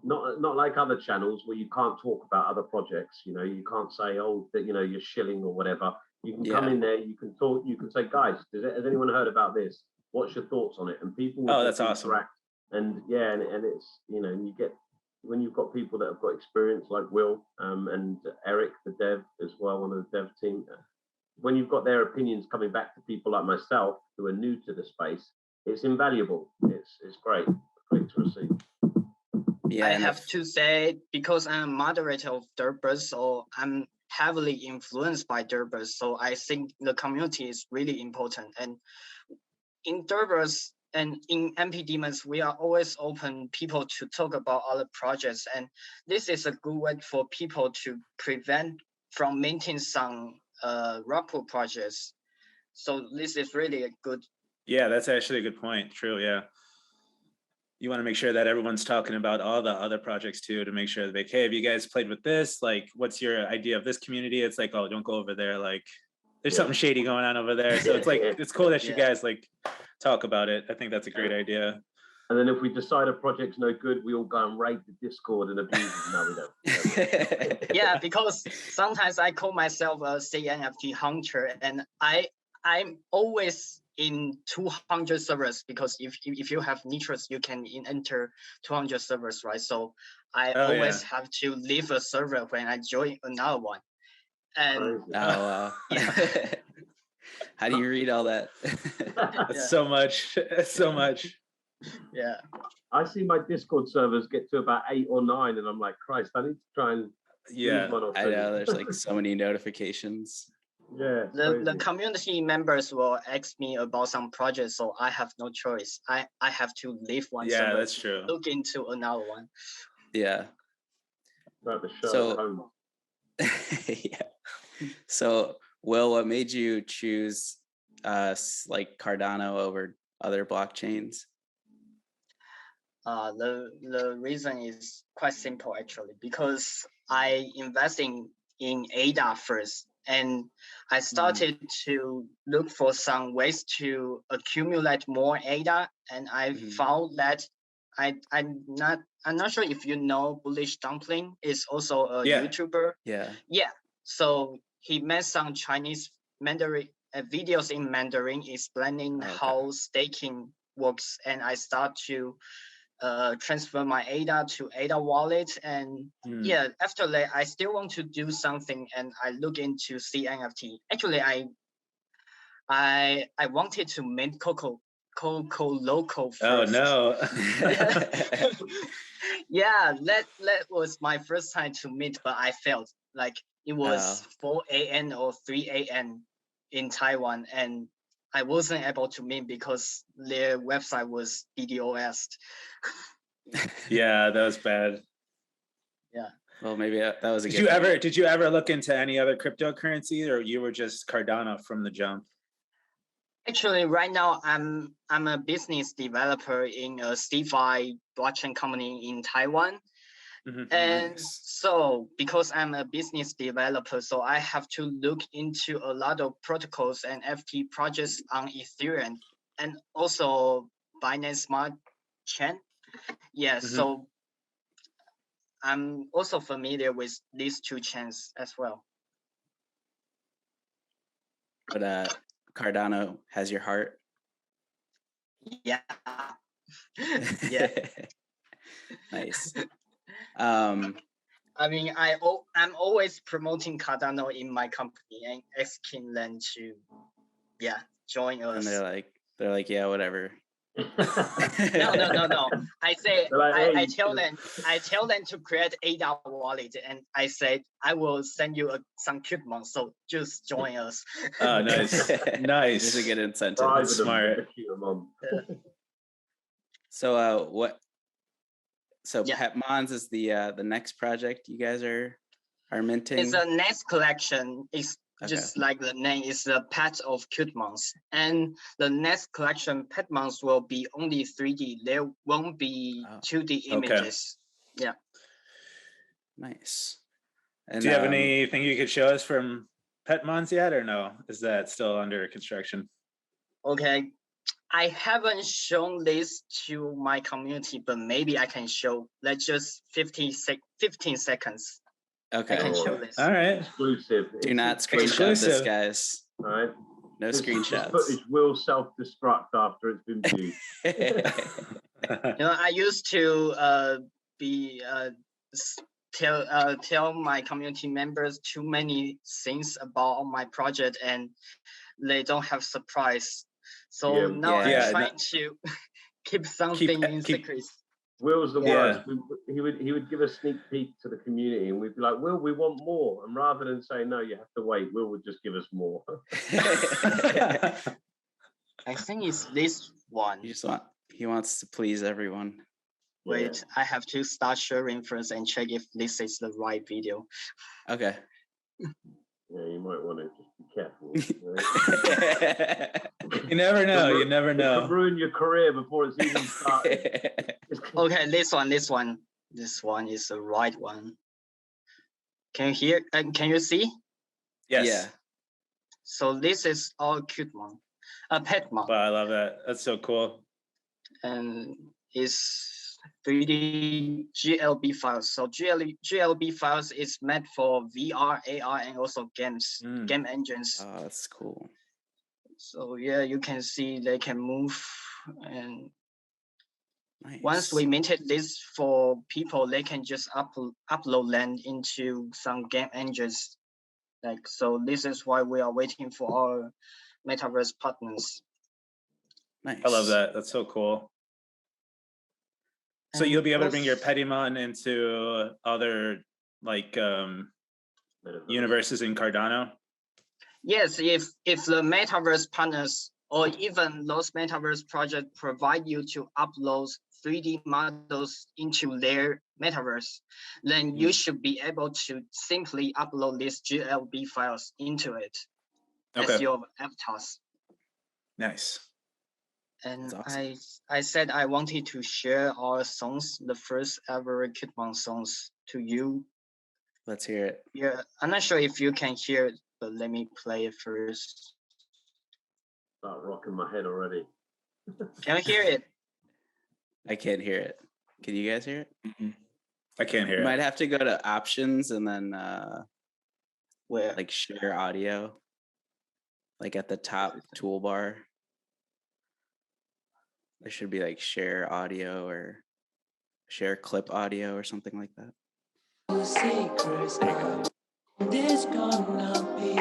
not like other channels where you can't talk about other projects. You know, you can't say, oh, that, you know, you're shilling or whatever. You can come in there, you can talk, you can say, guys, has anyone heard about this? What's your thoughts on it? And people will that's awesome. And and it's, you know, you get, when you've got people that have got experience like Will and Eric, the dev as well, one of the dev team, when you've got their opinions coming back to people like myself who are new to the space, it's invaluable. It's great to receive. Yeah, I have to say, because I'm a moderator of DeadPxlz, so I'm heavily influenced by DeadPxlz, so I think the community is really important. And in DeadPxlz and in NFT Demons, we are always open people to talk about other projects, and this is a good way for people to prevent from minting some rock pool projects. So this is really a good. Yeah, that's actually a good point. True. Yeah. You want to make sure that everyone's talking about all the other projects too, to make sure that, like, hey, have you guys played with this? Like, what's your idea of this community? It's like, oh, don't go over there. Like, there's something shady going on over there. So it's like, it's cool that you guys like talk about it. I think that's a great idea. And then if we decide a project's no good, we all go and raid the Discord and abuse it. No, we don't. Yeah, because sometimes I call myself a CNFT hunter, and I'm always in 200 servers, because if you have Nitrous, you can enter 200 servers, right? So I always have to leave a server when I join another one. And wow. How do you read all that? That's so much. That's so much. Yeah. I see my Discord servers get to about 8 or 9, and I'm like, Christ, I need to try and I know, there's like so many notifications. Yeah, the community members will ask me about some projects, so I have no choice. I have to leave one server. Yeah, that's true. Look into another one. Yeah. About the show. So, Will, what made you choose like Cardano over other blockchains? The reason is quite simple, actually, because I invested in ADA first, and I started to look for some ways to accumulate more ADA, and I found that I'm not sure if you know Bullish Dumpling is also a YouTuber. Yeah. So he made some Chinese Mandarin videos in Mandarin explaining how staking works, and I start to transfer my ADA to ADA wallet. And yeah, after that, I still want to do something, and I look into CNFT. Actually, I wanted to mint Coco Loco first. Oh no. Yeah, that was my first time to mint, but I failed. Like it was 4 a.m. or 3 a.m. in Taiwan, and I wasn't able to mint because their website was DDoS. Yeah, that was bad. Yeah. Well, maybe that was a Did good you thing. ever did you ever look into any other cryptocurrency, or you were just Cardano from the jump? Actually, right now I'm a business developer in a DeFi blockchain company in Taiwan. And Nice. so because I'm a business developer, so I have to look into a lot of protocols and FT projects on Ethereum and also Binance Smart Chain. Yeah, so I'm also familiar with these two chains as well. But Cardano has your heart. Yeah. Yeah. Nice. I mean, I'm always promoting Cardano in my company and asking them to, join us. And they're like, yeah, whatever. No. I say, Like, I tell them to create ADA wallet, and I said I will send you some Cutemon, so just join us. Oh, nice, nice. Just a good incentive. That's smart. So what? So Yeah. Cutémons is the next project you guys are minting. It's a next collection. It's Okay. just like the name is the pet of Cutemons. And the next collection Cutemons will be only 3D. There won't be 2D images. Yeah. Nice. And, do you have anything you could show us from Cutémons yet, or no? Is that still under construction? Okay. I haven't shown this to my community, but maybe I can show. Let's just 15 seconds. Okay. I can show this. All right. Exclusive. Do not screenshot this, guys. All right. No screenshots. This footage will self-destruct after it's been viewed. I used to tell my community members too many things about my project, and they don't have surprise. So now I'm trying to keep something in secret. Will's the worst. He would give a sneak peek to the community, and we'd be like, "Will, we want more." And rather than say no, you have to wait, Will would just give us more. I think it's this one. He wants to please everyone. Wait, I have to start sharing first and check if this is the right video. Okay. Yeah, you might want to just be careful. You never know. You never know. You could ruin your career before it's even started. Okay, this one is the right one. Can you hear? Can you see? Yes. Yeah. So this is all Cutemon, Cutemon. Wow, I love that. That's so cool. And it's 3D GLB files. So GLB files is meant for VR, AR, and also games, game engines. Oh, that's cool. So yeah, you can see they can move. And nice. Once we minted this for people, they can just upload them into some game engines. So this is why we are waiting for our metaverse partners. Nice. I love that. That's so cool. So you'll be able to bring your Cutémon into other universes in Cardano? Yes, if the metaverse partners or even those metaverse projects provide you to upload 3D models into their metaverse, then you should be able to simply upload these GLB files into it as your avatars. Nice. And awesome. I said I wanted to share our songs, the first ever Cutemon songs, to you. Let's hear it. Yeah, I'm not sure if you can hear it, but let me play it first. Start rocking my head already. Can you hear it? I can't hear it. Can you guys hear it? Mm-hmm. I can't hear you it. Might have to go to options and then where? Like share audio. Like at the top toolbar. There should be like share audio or share clip audio or something like that. Secrets, this gonna be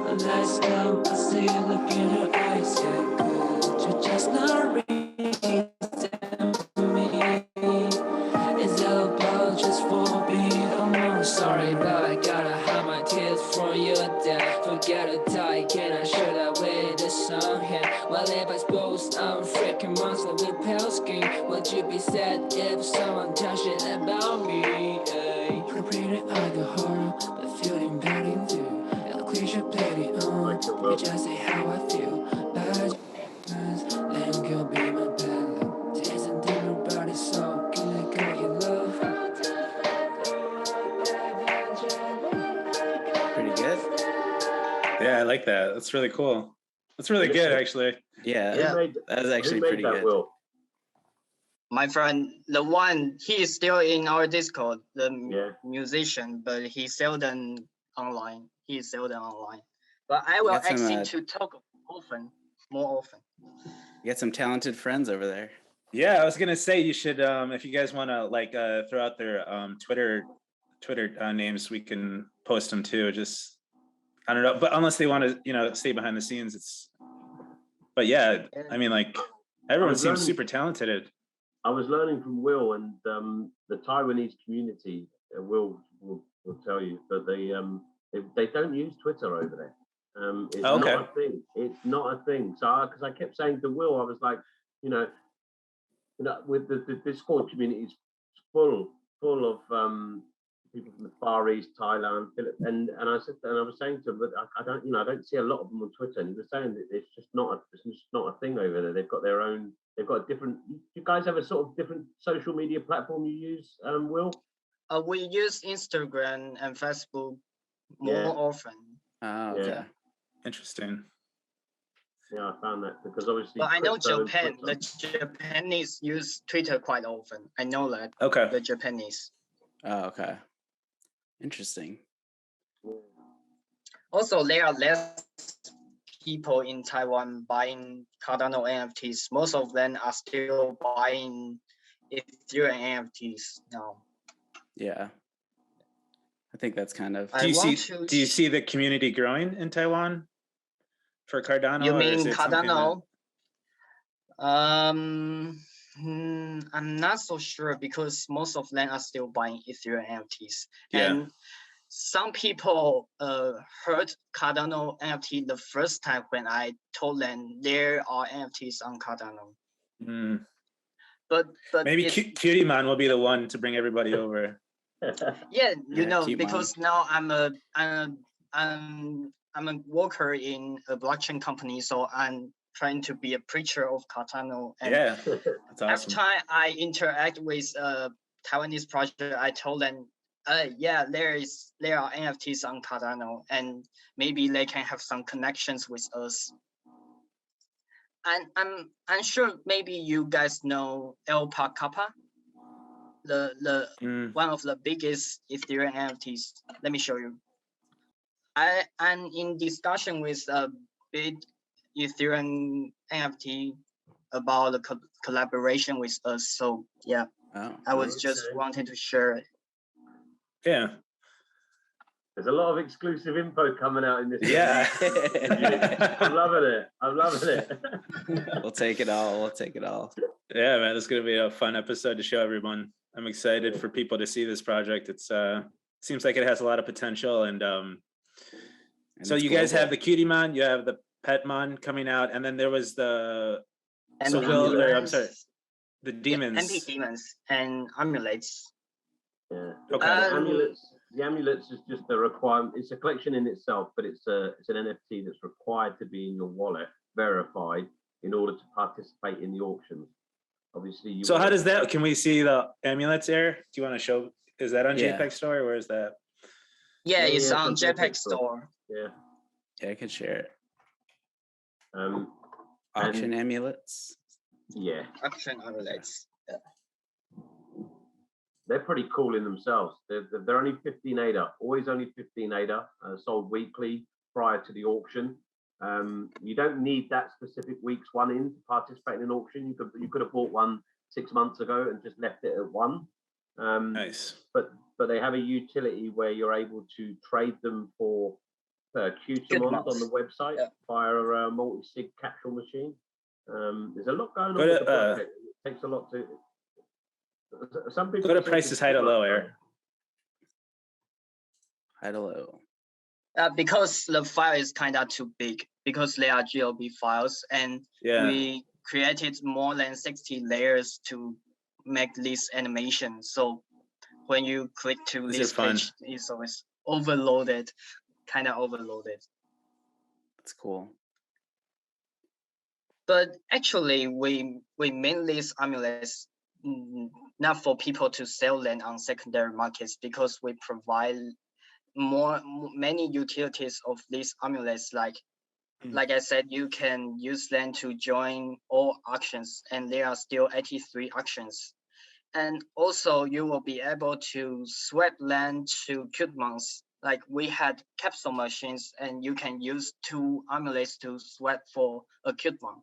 the last time I see the look in her eyes. Yeah, could you just not read me? Is that apologies for being alone? Sorry, but I gotta hide my tears from your death. Forget to die, can I share that with the sun here? Well, if I suppose I'm a freaking monster with pale skin, would you be sad if someone touched it about me? Pretty I the horror, but feeling bad in you. El cliche played it on, you just say how I feel. Bad then you'll be my bad. Isn't there nobody so can I get your love? Pretty good. Yeah, I like that. That's really cool. That's really good, actually. Yeah, Yeah. that was actually Who made pretty that, good. Will? My friend, the one, he is still in our Discord, the Yeah. musician, but he seldom online. He is seldom online. But I You will got some, ask him to talk often, more often. You got some talented friends over there. Yeah, I was gonna say you should, if you guys want to like throw out their Twitter names, we can post them too. Just I don't know, but unless they want to, stay behind the scenes, it's. But yeah, I mean, like everyone seems super talented. I was learning from Will and the Taiwanese community. Will tell you that they don't use Twitter over there. It's not a thing. It's not a thing. So because I kept saying to Will, I was like, with the Discord community is full of people from the Far East, Thailand, and I was saying to him, but I don't see a lot of them on Twitter. And he was saying that it's just not a thing over there. They've got their own. They've got a different. You guys have a sort of different social media platform you use, Will? We use Instagram and Facebook more often. Oh, okay. Yeah. Interesting. Yeah, I found that because obviously. But I know Japan. The Japanese use Twitter quite often. I know that. Okay. The Japanese. Oh, okay. Interesting. Also, there are less people in Taiwan buying Cardano NFTs. Most of them are still buying Ethereum NFTs now. Yeah. I think that's kind of. Do you see the community growing in Taiwan for Cardano? You mean or is it Cardano? I'm not so sure because most of them are still buying Ethereum NFTs. Yeah. And some people heard Cardano NFT the first time when I told them there are NFTs on Cardano. Mm. But maybe Cutemon will be the one to bring everybody over. Yeah, Cutemon. because now I'm a worker in a blockchain company, so I'm trying to be a preacher of Cardano. And yeah, that's awesome. every time I interact with a Taiwanese project, I told them, yeah, there are NFTs on Cardano, and maybe they can have some connections with us. And I'm sure maybe you guys know Alpha Kappa, the one of the biggest Ethereum NFTs. Let me show you. I'm in discussion with a big Ethereum NFT about the collaboration with us. So yeah, I was just wanting to share it. Yeah. There's a lot of exclusive info coming out in this. Yeah. I'm loving it. We'll take it all. Yeah, man, it's going to be a fun episode to show everyone. I'm excited for people to see this project. It's seems like it has a lot of potential. And so you guys have the Cutemon, you have the Petmon coming out, and then there was the the demons. NP demons and amulets. Yeah. Okay. The amulets is just a requirement. It's a collection in itself, but it's an NFT that's required to be in your wallet, verified, in order to participate in the auctions. Obviously. So how does that? Can we see the amulets there? Do you want to show? Is that on JPEG Store? Or where is that? Yeah, it's on JPEG Store. Yeah. Yeah, I could share it. Auction and, amulets. Yeah. Auction amulets. Yeah. They're pretty cool in themselves. They're only 15 ADA, always only 15 ADA, sold weekly prior to the auction. You don't need that specific week's one in to participate in an auction. You could have bought one 6 months ago and just left it at one. Nice. But they have a utility where you're able to trade them for Cutemons on the website via a multi-sig capsule machine. There's a lot going on with the project. It takes a lot to. Some people go to prices high to low, Eric. High to low. Because the file is kind of too big, because they are GLB files, and we created more than 60 layers to make this animation. So when you click to this page, it's always overloaded, kind of overloaded. That's cool. But actually, we made these amulets not for people to sell them on secondary markets, because we provide many utilities of these amulets. Like I said, you can use them to join all auctions, and there are still 83 auctions. And also you will be able to swap land to Cutemons. Like we had capsule machines, and you can use 2 amulets to swap for a Cutemon.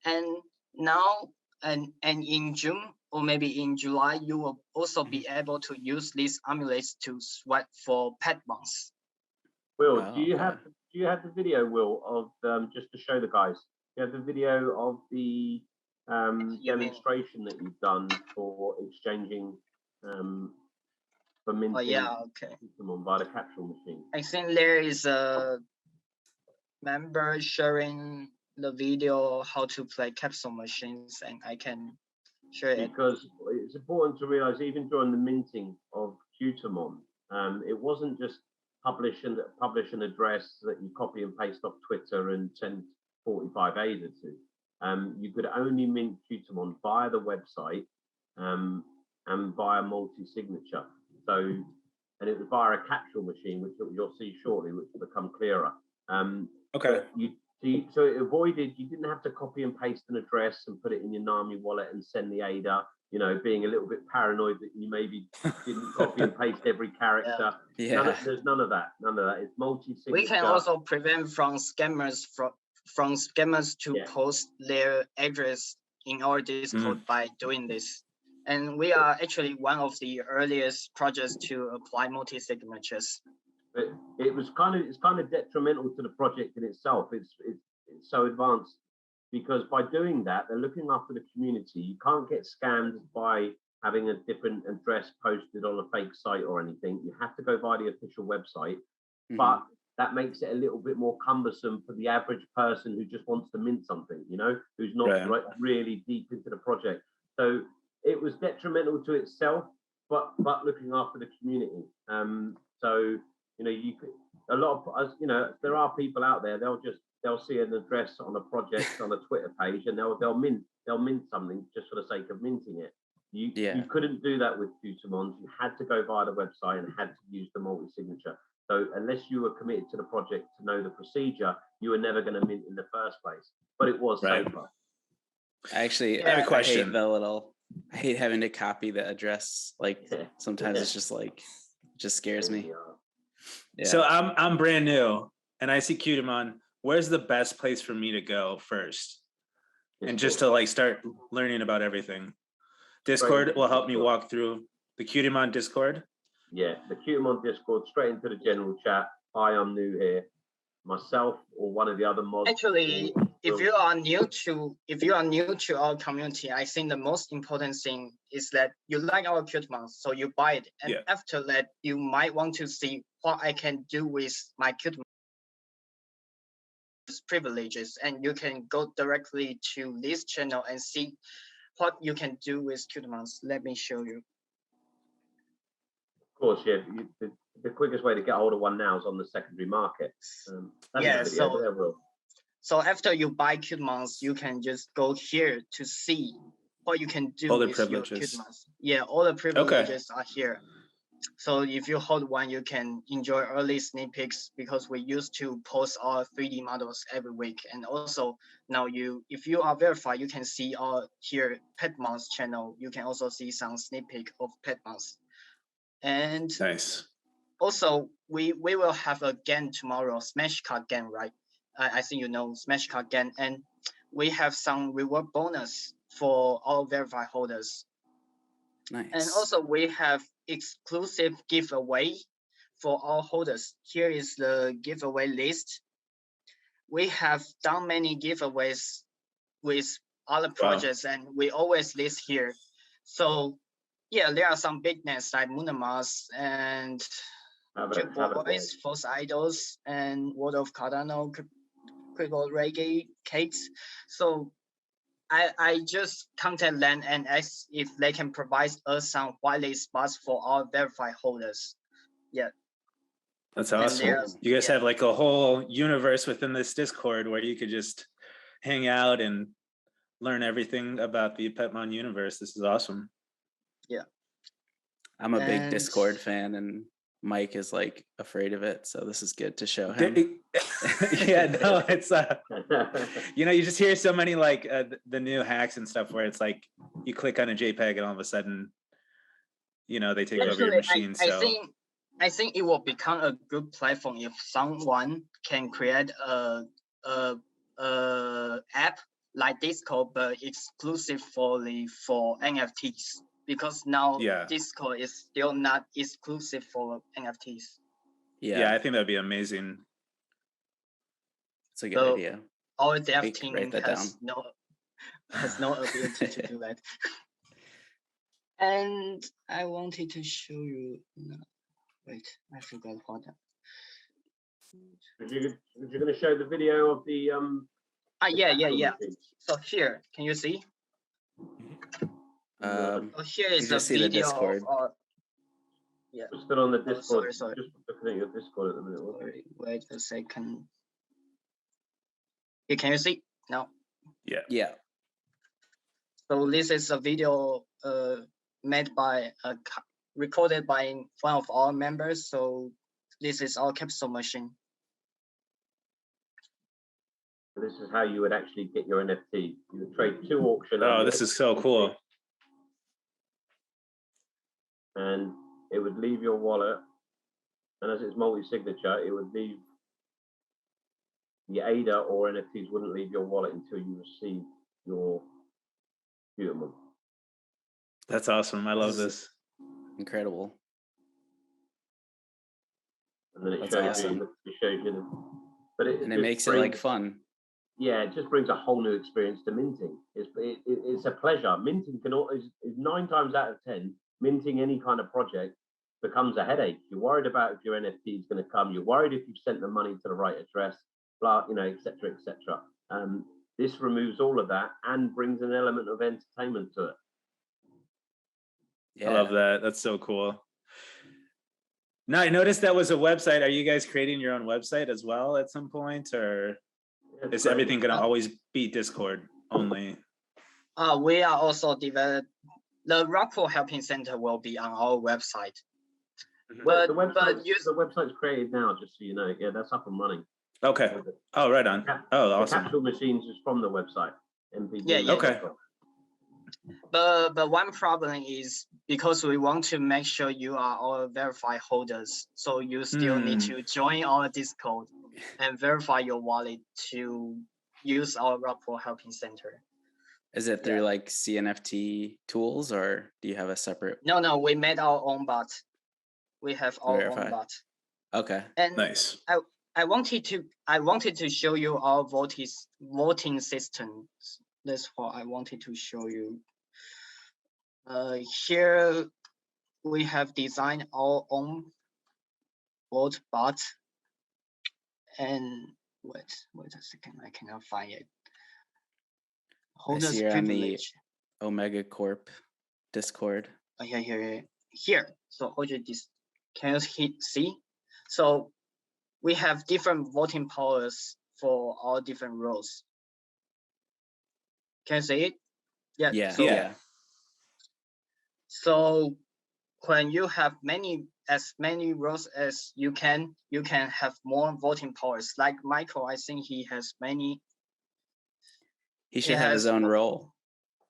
And now, and in June or maybe in July, you will also be able to use these amulets to swap for Petmons. Will, do you have the video, Will, of just to show the guys? Do you have the video of the demonstration that you've done for exchanging for minting? Oh yeah, okay. Via the capsule machine. I think there is a member sharing the video how to play capsule machines, and I can share it. Because it's important to realize, even during the minting of Cutemon, it wasn't just publish an address that you copy and paste off Twitter and send 45 ADA to. You could only mint Cutemon via the website and via multi-signature. So, and it was via a capsule machine, which you'll see shortly, which will become clearer. Okay. So it avoided, you didn't have to copy and paste an address and put it in your Nami wallet and send the ADA, you know, being a little bit paranoid that you maybe didn't copy and paste every character. Yeah. There's none of that. It's multi-signature. We can also prevent from scammers to post their address in our Discord by doing this. And we are actually one of the earliest projects to apply multi-signatures. But it's kind of detrimental to the project in itself. It's so advanced, because by doing that, they're looking after the community. You can't get scammed by having a different address posted on a fake site or anything. You have to go via the official website, but that makes it a little bit more cumbersome for the average person who just wants to mint something, you know, who's not really deep into the project. So it was detrimental to itself, but looking after the community. So, you know, you could, a lot of, you know, there are people out there, they'll see an address on a project on a Twitter page, and they'll mint something just for the sake of minting it. You couldn't do that with Cutemons. You had to go via the website and had to use the multi-signature. So unless you were committed to the project to know the procedure, you were never going to mint in the first place. But it was safer. Actually, I have a question. I hate having to copy the address. Like sometimes it's just like, just scares me. Yeah. So I'm brand new and I see Cutemon. Where's the best place for me to go first? And just to like start learning about everything. Discord will help me walk through the Cutemon Discord. Yeah, the Cutemon Discord, straight into the general chat. Hi, I'm new here. Myself or one of the other mods. Actually, if you are new to our community, I think the most important thing is that you like our Cutemons, so you buy it. And after that, you might want to see what I can do with my Cutemon privileges, and you can go directly to this channel and see what you can do with Cutemons. Let me show you. Of course, the quickest way to get hold of one now is on the secondary market. So after you buy Cutemons, you can just go here to see what you can do with your Cutemons. Yeah, all the privileges are here. So if you hold one, you can enjoy early sneak peeks, because we used to post our 3D models every week. And also now if you are verified, you can see our here Petmons channel. You can also see some sneak peek of Petmons. And nice. Also, we will have a game tomorrow, Smash Card game, right? I think you know Smash Card game, and we have some reward bonus for all verified holders. Nice. And also we have exclusive giveaway for all holders. Here is the giveaway list. We have done many giveaways with other projects, and we always list here. So yeah, there are some big names like Moonamars and Boys, False Idols, and World of Cardano, Critical Reggae, Cakes. So I just contact them and ask if they can provide us some whitelist spots for all verified holders. Yeah. That's awesome. You guys have like a whole universe within this Discord where you could just hang out and learn everything about the Cutemon universe. This is awesome. Yeah. I'm a big Discord fan, and Mike is like afraid of it, so this is good to show him. Yeah, no, it's you know, you just hear so many like the new hacks and stuff where it's like you click on a JPEG and all of a sudden, you know, they take over your machine. I think it will become a good platform if someone can create a app like Discord, but exclusive for NFTs. Because now Discord is still not exclusive for NFTs. Yeah, I think that'd be amazing. It's a good idea. Our dev team has no ability to do that. And I wanted to show you. No, wait, I forgot what. You're going to show the video of the yeah. So here, can you see? Here is the video Discord. Of We're still on the Discord. Sorry. Just looking at your Discord at the minute. Wait a second. Here, can you see? No. Yeah. So this is a video made by recorded by one of our members. So this is our capsule machine. This is how you would actually get your NFT. You would trade 2 auctions. Oh, this is so cool. And it would leave your wallet, and as it's multi-signature, it would leave the ADA or NFTs wouldn't leave your wallet until you receive your Cutemon. That's awesome. I love this. Incredible. And then it shows you. But it makes it like fun. Yeah, it just brings a whole new experience to minting. It's a pleasure. Minting is 9 times out of 10. Minting any kind of project becomes a headache. You're worried about if your NFT is going to come. You're worried if you've sent the money to the right address, blah, you know, etc., etc. This removes all of that and brings an element of entertainment to it. Yeah. I love that. That's so cool. Now, I noticed that was a website. Are you guys creating your own website as well at some point, or is everything going to always be Discord only? We are also developing. The Rockpool Helping Center will be on our website. But the website's created now, just so you know. Yeah, that's up and running. Okay. Oh, right on. Oh, awesome. The capsule machines is from the website. MPD. Yeah. Okay. But one problem is because we want to make sure you are all verified holders, so you still need to join our Discord and verify your wallet to use our Rockpool Helping Center. Is it through like CNFT tools, or do you have a separate? No, we made our own bot. We have our own bot. Okay. And nice. I wanted to show you our voting systems. That's what I wanted to show you. Here we have designed our own vote bot. And wait a second, I cannot find it. Holders privilege. On the Omega Corp Discord. Oh, here. So can you see? So we have different voting powers for all different roles. Can you see it? Yeah. So when you have as many roles as you can have more voting powers. Like Michael, I think he has many. He should have his own role.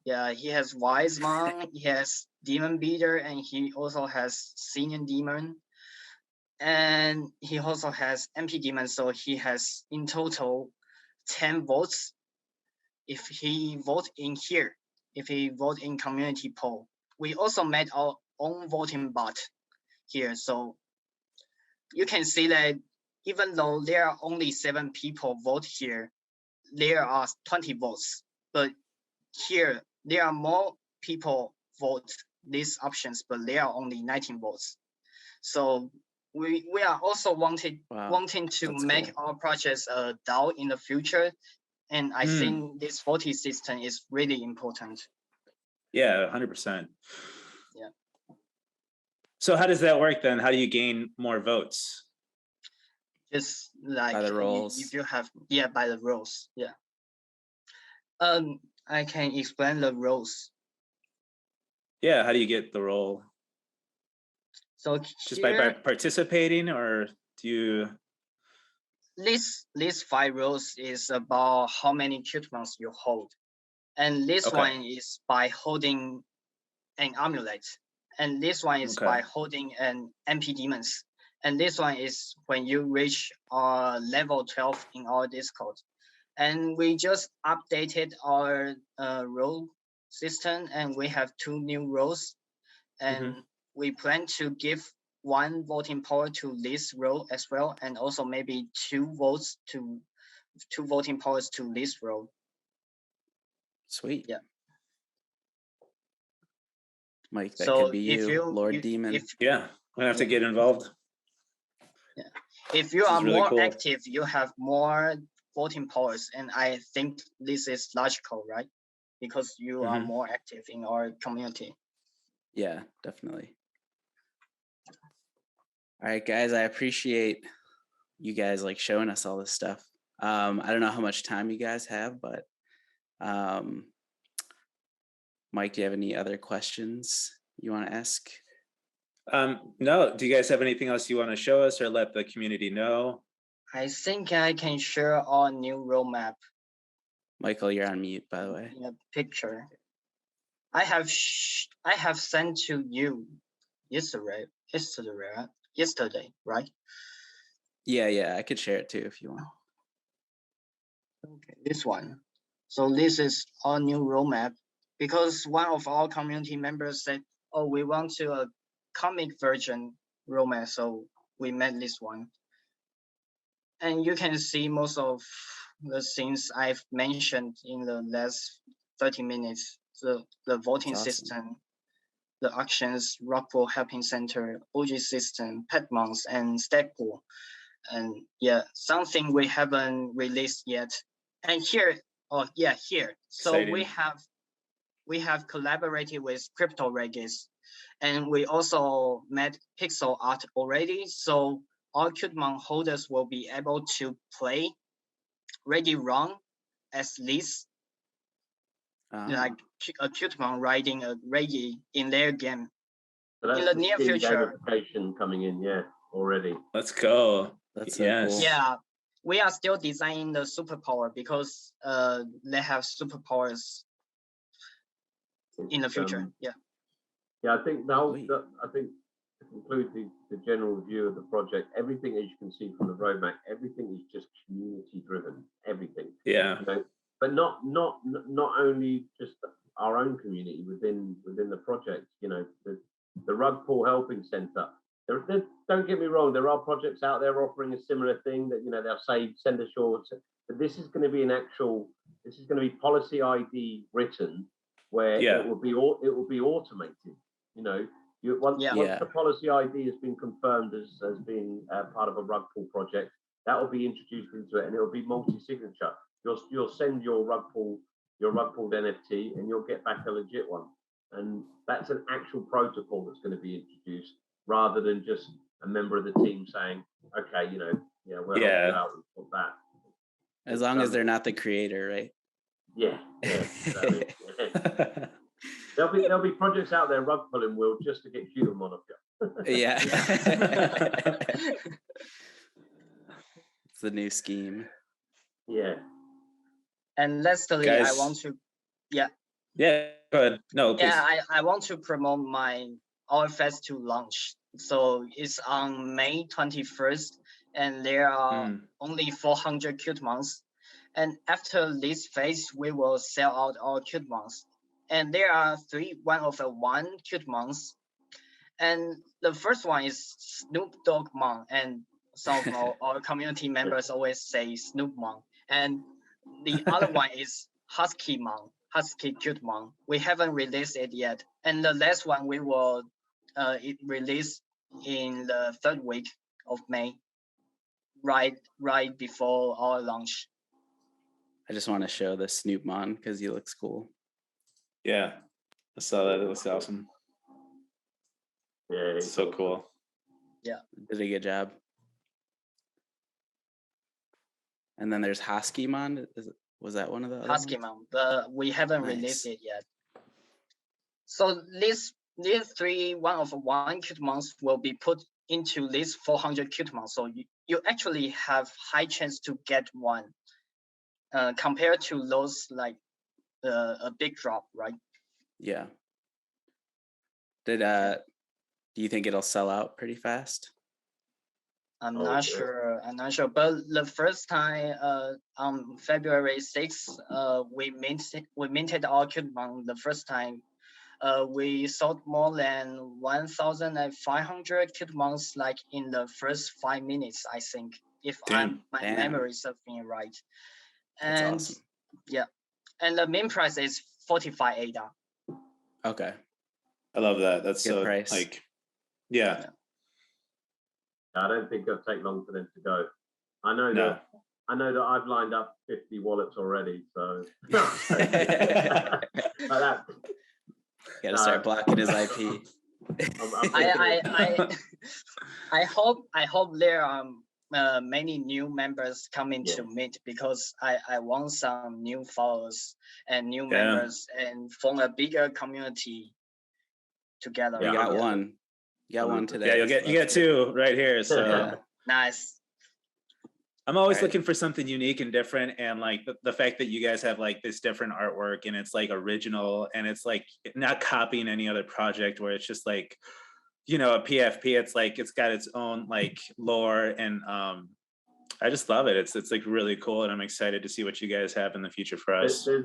Yeah, he has Wise Man, he has Demon Beater, and he also has Senior Demon. And he also has MP Demon, so he has in total 10 votes if he vote in here, if he vote in community poll. We also made our own voting bot here. So you can see that even though there are only 7 people vote here, there are 20 votes. But here, there are more people vote these options, but there are only 19 votes. So we are also wanting to make our projects a DAO in the future. And I think this voting system is really important. Yeah, 100%. Yeah. So how does that work then? How do you gain more votes? Just like by the roles. If you have, by the roles. Yeah. I can explain the roles. Yeah, how do you get the role? So just by participating, or do you? This 5 roles is about how many Cutemons you hold, and this one is by holding an amulet, and this one is by holding an MP demons, and this one is when you reach level 12 in our Discord. And we just updated our role system, and we have 2 new roles, and we plan to give 1 voting power to this role as well, and also maybe 2 voting powers to this role. Sweet. Yeah. Mike, that could be you, Lord Demon. Yeah, I'm gonna have to get involved. Yeah. If you are really more active, you have more voting powers, and I think this is logical, right? Because you are more active in our community. Yeah, definitely. All right, guys, I appreciate you guys like showing us all this stuff. I don't know how much time you guys have, but Mike, do you have any other questions you want to ask? No. Do you guys have anything else you want to show us or let the community know? I think I can share our new roadmap. Michael, you're on mute, by the way. In a picture. I have sent to you yesterday, right? Yeah, I could share it too if you want. Okay, this one. So this is our new roadmap, because one of our community members said, "Oh, we want to a comic version roadmap," so we made this one. And you can see most of the things I've mentioned in the last 30 minutes. The voting system, the auctions, Rockpool Helping Center, OG system, Cutémons, and stake pool. And yeah, something we haven't released yet. And here. So exciting. we have collaborated with Crypto Regis, and we also made pixel art already. So all Cutemon holders will be able to play Ready Run as this, like a Cutemon riding a Reggie in their game. So that's in the near future. Gamification coming in, already. Let's go. That's so cool. Yeah, we are still designing the superpower because they have superpowers in the future. Yeah, I think to conclude the general view of the project, everything, as you can see from the roadmap, everything is just community driven. Everything. Yeah. You know? But not only just our own community within the project. You know, the Rug Pool Helping Center. Don't get me wrong, there are projects out there offering a similar thing that, you know, they'll say send us yours, but this is going to be this is going to be policy ID written, where it will be automated. You know, once the policy ID has been confirmed as being part of a Rug Pool project, that will be introduced into it, and it will be multi-signature. You'll send your rug pooled NFT, and you'll get back a legit one, and that's an actual protocol that's going to be introduced, rather than just a member of the team saying, "Okay, you know, we're out and put that." As long as they're not the creator, right? Yeah. There'll be projects out there rug pulling will just to get Cutemon off you. Yeah. It's the new scheme. Yeah. And lastly, guys, I want to, go ahead. No, please. Yeah, I want to promote our Fest 2 launch. So it's on May 21st, and there are only 400 Cutemons. And after this phase, we will sell out our Cutemons. And there are three 1/1 Cutemons. And the first one is Snoop Dogg Mon, and some of our community members always say Snoop Mon. And the other one is Husky Mon, Husky Cutemon. We haven't released it yet. And the last one we will release in the 3rd week of May, right before our launch. I just want to show the Snoopmon because he looks cool. Yeah, I saw that. It looks awesome. Yeah, It's so cool. Yeah. Did a good job. And then there's Hoskymon. Was that one of the other ones? Huskymon, but we haven't released it yet. So these three 1/1 Cutemons will be put into this 400 Cutemons. So you actually have high chance to get one compared to those like a big drop, right? Yeah. Do you think it'll sell out pretty fast? I'm not sure. But the first time on February 6th, we minted our Cutemon the first time. We sold more than 1,500 Cutemons like in the first 5 minutes, I think, if my memory serves me right. That's And awesome. yeah, and the min price is 45 ADA. Okay. I love that. That's Good so price. like, yeah. I don't think it'll take long for them to go. I know No. that. I know that I've lined up 50 wallets already. So that. Got to start blocking his IP. I hope there are many new members coming to Mint, because I want some new followers and new members and form a bigger community together. You got one. You got one today. Yeah, you get two right here. So yeah. Nice. I'm always looking for something unique and different, and like the fact that you guys have like this different artwork and it's like original and it's like not copying any other project where it's just like, you know, a PFP. It's like it's got its own like lore, and I just love it. It's like really cool, and I'm excited to see what you guys have in the future for us. There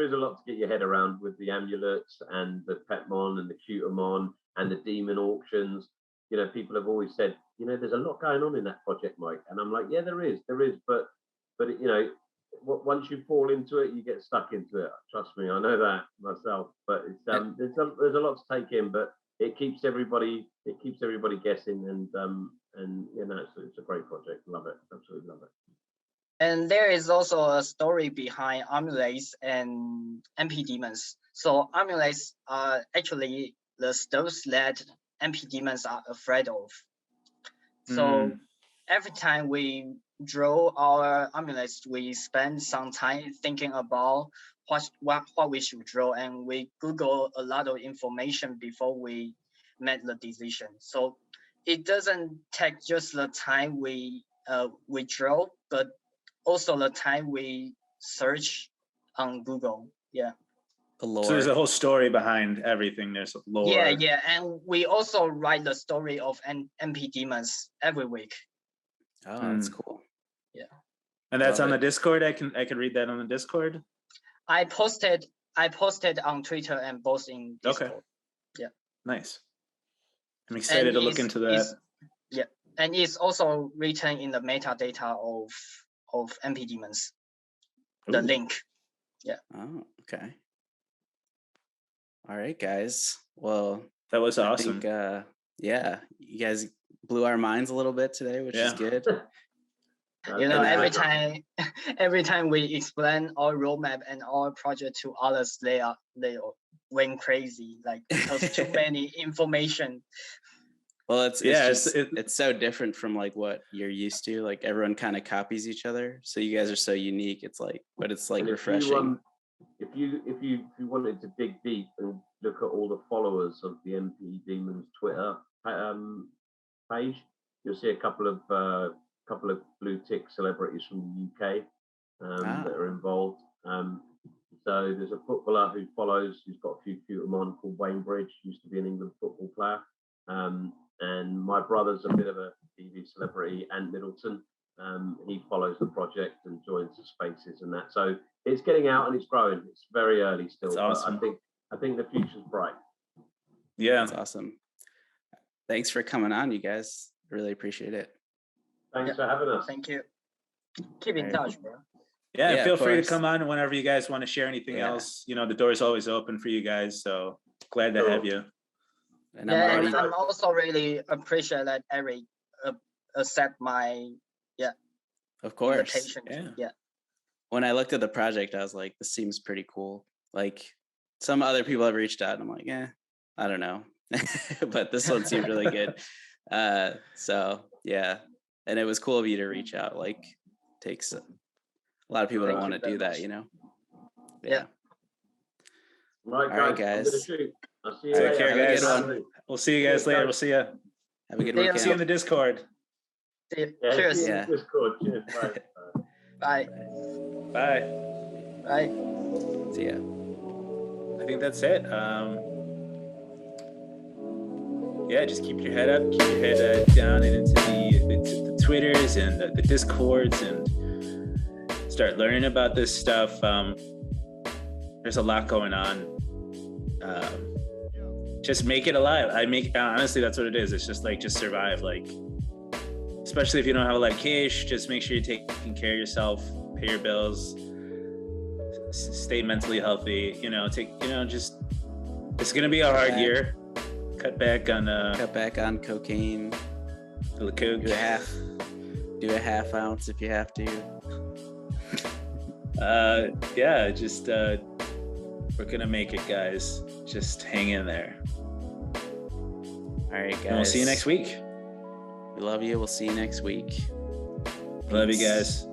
is a lot to get your head around with the amulets and the Petmon and the Cutemon and the demon auctions. You know, people have always said, you know, there's a lot going on in that project, Mike. And I'm like, yeah, there is, but you know, once you fall into it, you get stuck into it. Trust me, I know that myself. But it's there's a lot to take in, but it keeps everybody guessing, and you know, it's a great project. Love it, absolutely love it. And there is also a story behind Anaylsis and MP Demons. So Anaylsis are actually the stuff that MP Demons are afraid of. So every time we draw our Anaylsis, we spend some time thinking about what we should draw, and we Google a lot of information before we made the decision. So it doesn't take just the time we draw, but also the time we search on Google. Yeah. So there's a whole story behind everything. There's lore. Yeah, and we also write the story of MP Demons every week. Oh, that's cool. Yeah. And that's on the Discord. I can read that on the Discord. I posted on Twitter and both in Discord. Okay. Yeah. Nice. I'm excited to look into that. Yeah, and it's also written in the metadata of MP Demons. The link. Yeah. Oh, okay. All right, guys. Well, that was awesome. I think, yeah, you guys blew our minds a little bit today, which is good. You know, every time we explain our roadmap and our project to others, they went crazy, like because too many information. Well, it's so different from like what you're used to. Like everyone kind of copies each other, so you guys are so unique. It's like, but it's like refreshing. If you wanted to dig deep and look at all the followers of the MP Demons Twitter page, you'll see a couple of blue tick celebrities from the UK that are involved. So there's a footballer who follows, who's got a few Cutemon, called Wayne Bridge, used to be an England football player. And my brother's a bit of a TV celebrity, Ant Middleton. He follows the project and joins the spaces and that. So it's getting out and it's growing. It's very early still. It's awesome. But I think the future's bright. Yeah, That's awesome. Thanks for coming on, you guys. Really appreciate it. Thanks for having us. Thank you. Keep in touch, bro. yeah. Feel of free to course. come on whenever you guys want to share anything Yeah. else. You know, the door's always open for you guys. So glad to have you. And Yeah, I'm and already, I'm also really appreciate that Eric accept my of course. invitation. Yeah. When I looked at the project, I was like, this seems pretty cool. Like some other people have reached out and I'm like, I don't know. But this one seemed really good. So yeah. And it was cool of you to reach out. Like takes a lot of people don't want to do that, you know? Yeah. Right, All right, guys. guys. I'm gonna shoot. I'll see you Take later. care, Have a guys. good one. We'll see you guys later. We'll see you. Have a good See ya. See you in weekend. the Discord. See you. Yeah, Cheers. see you in Yeah. Discord. Cheers. Bye. Bye. Bye. Bye. See ya. I think that's it. Yeah, just keep your head up, keep your head down and into the Twitters and the Discords and start learning about this stuff. There's a lot going on. Just make it alive. Honestly, that's what it is. It's just survive. Like, especially if you don't have a lot of cash, just make sure you're taking care of yourself, pay your bills, stay mentally healthy. Just it's gonna be a hard year. Cut back on cocaine. Do a half ounce if you have to. We're gonna make it, guys. Just hang in there. All right, guys. And we'll see you next week. We love you. We'll see you next week. Love you Peace. guys.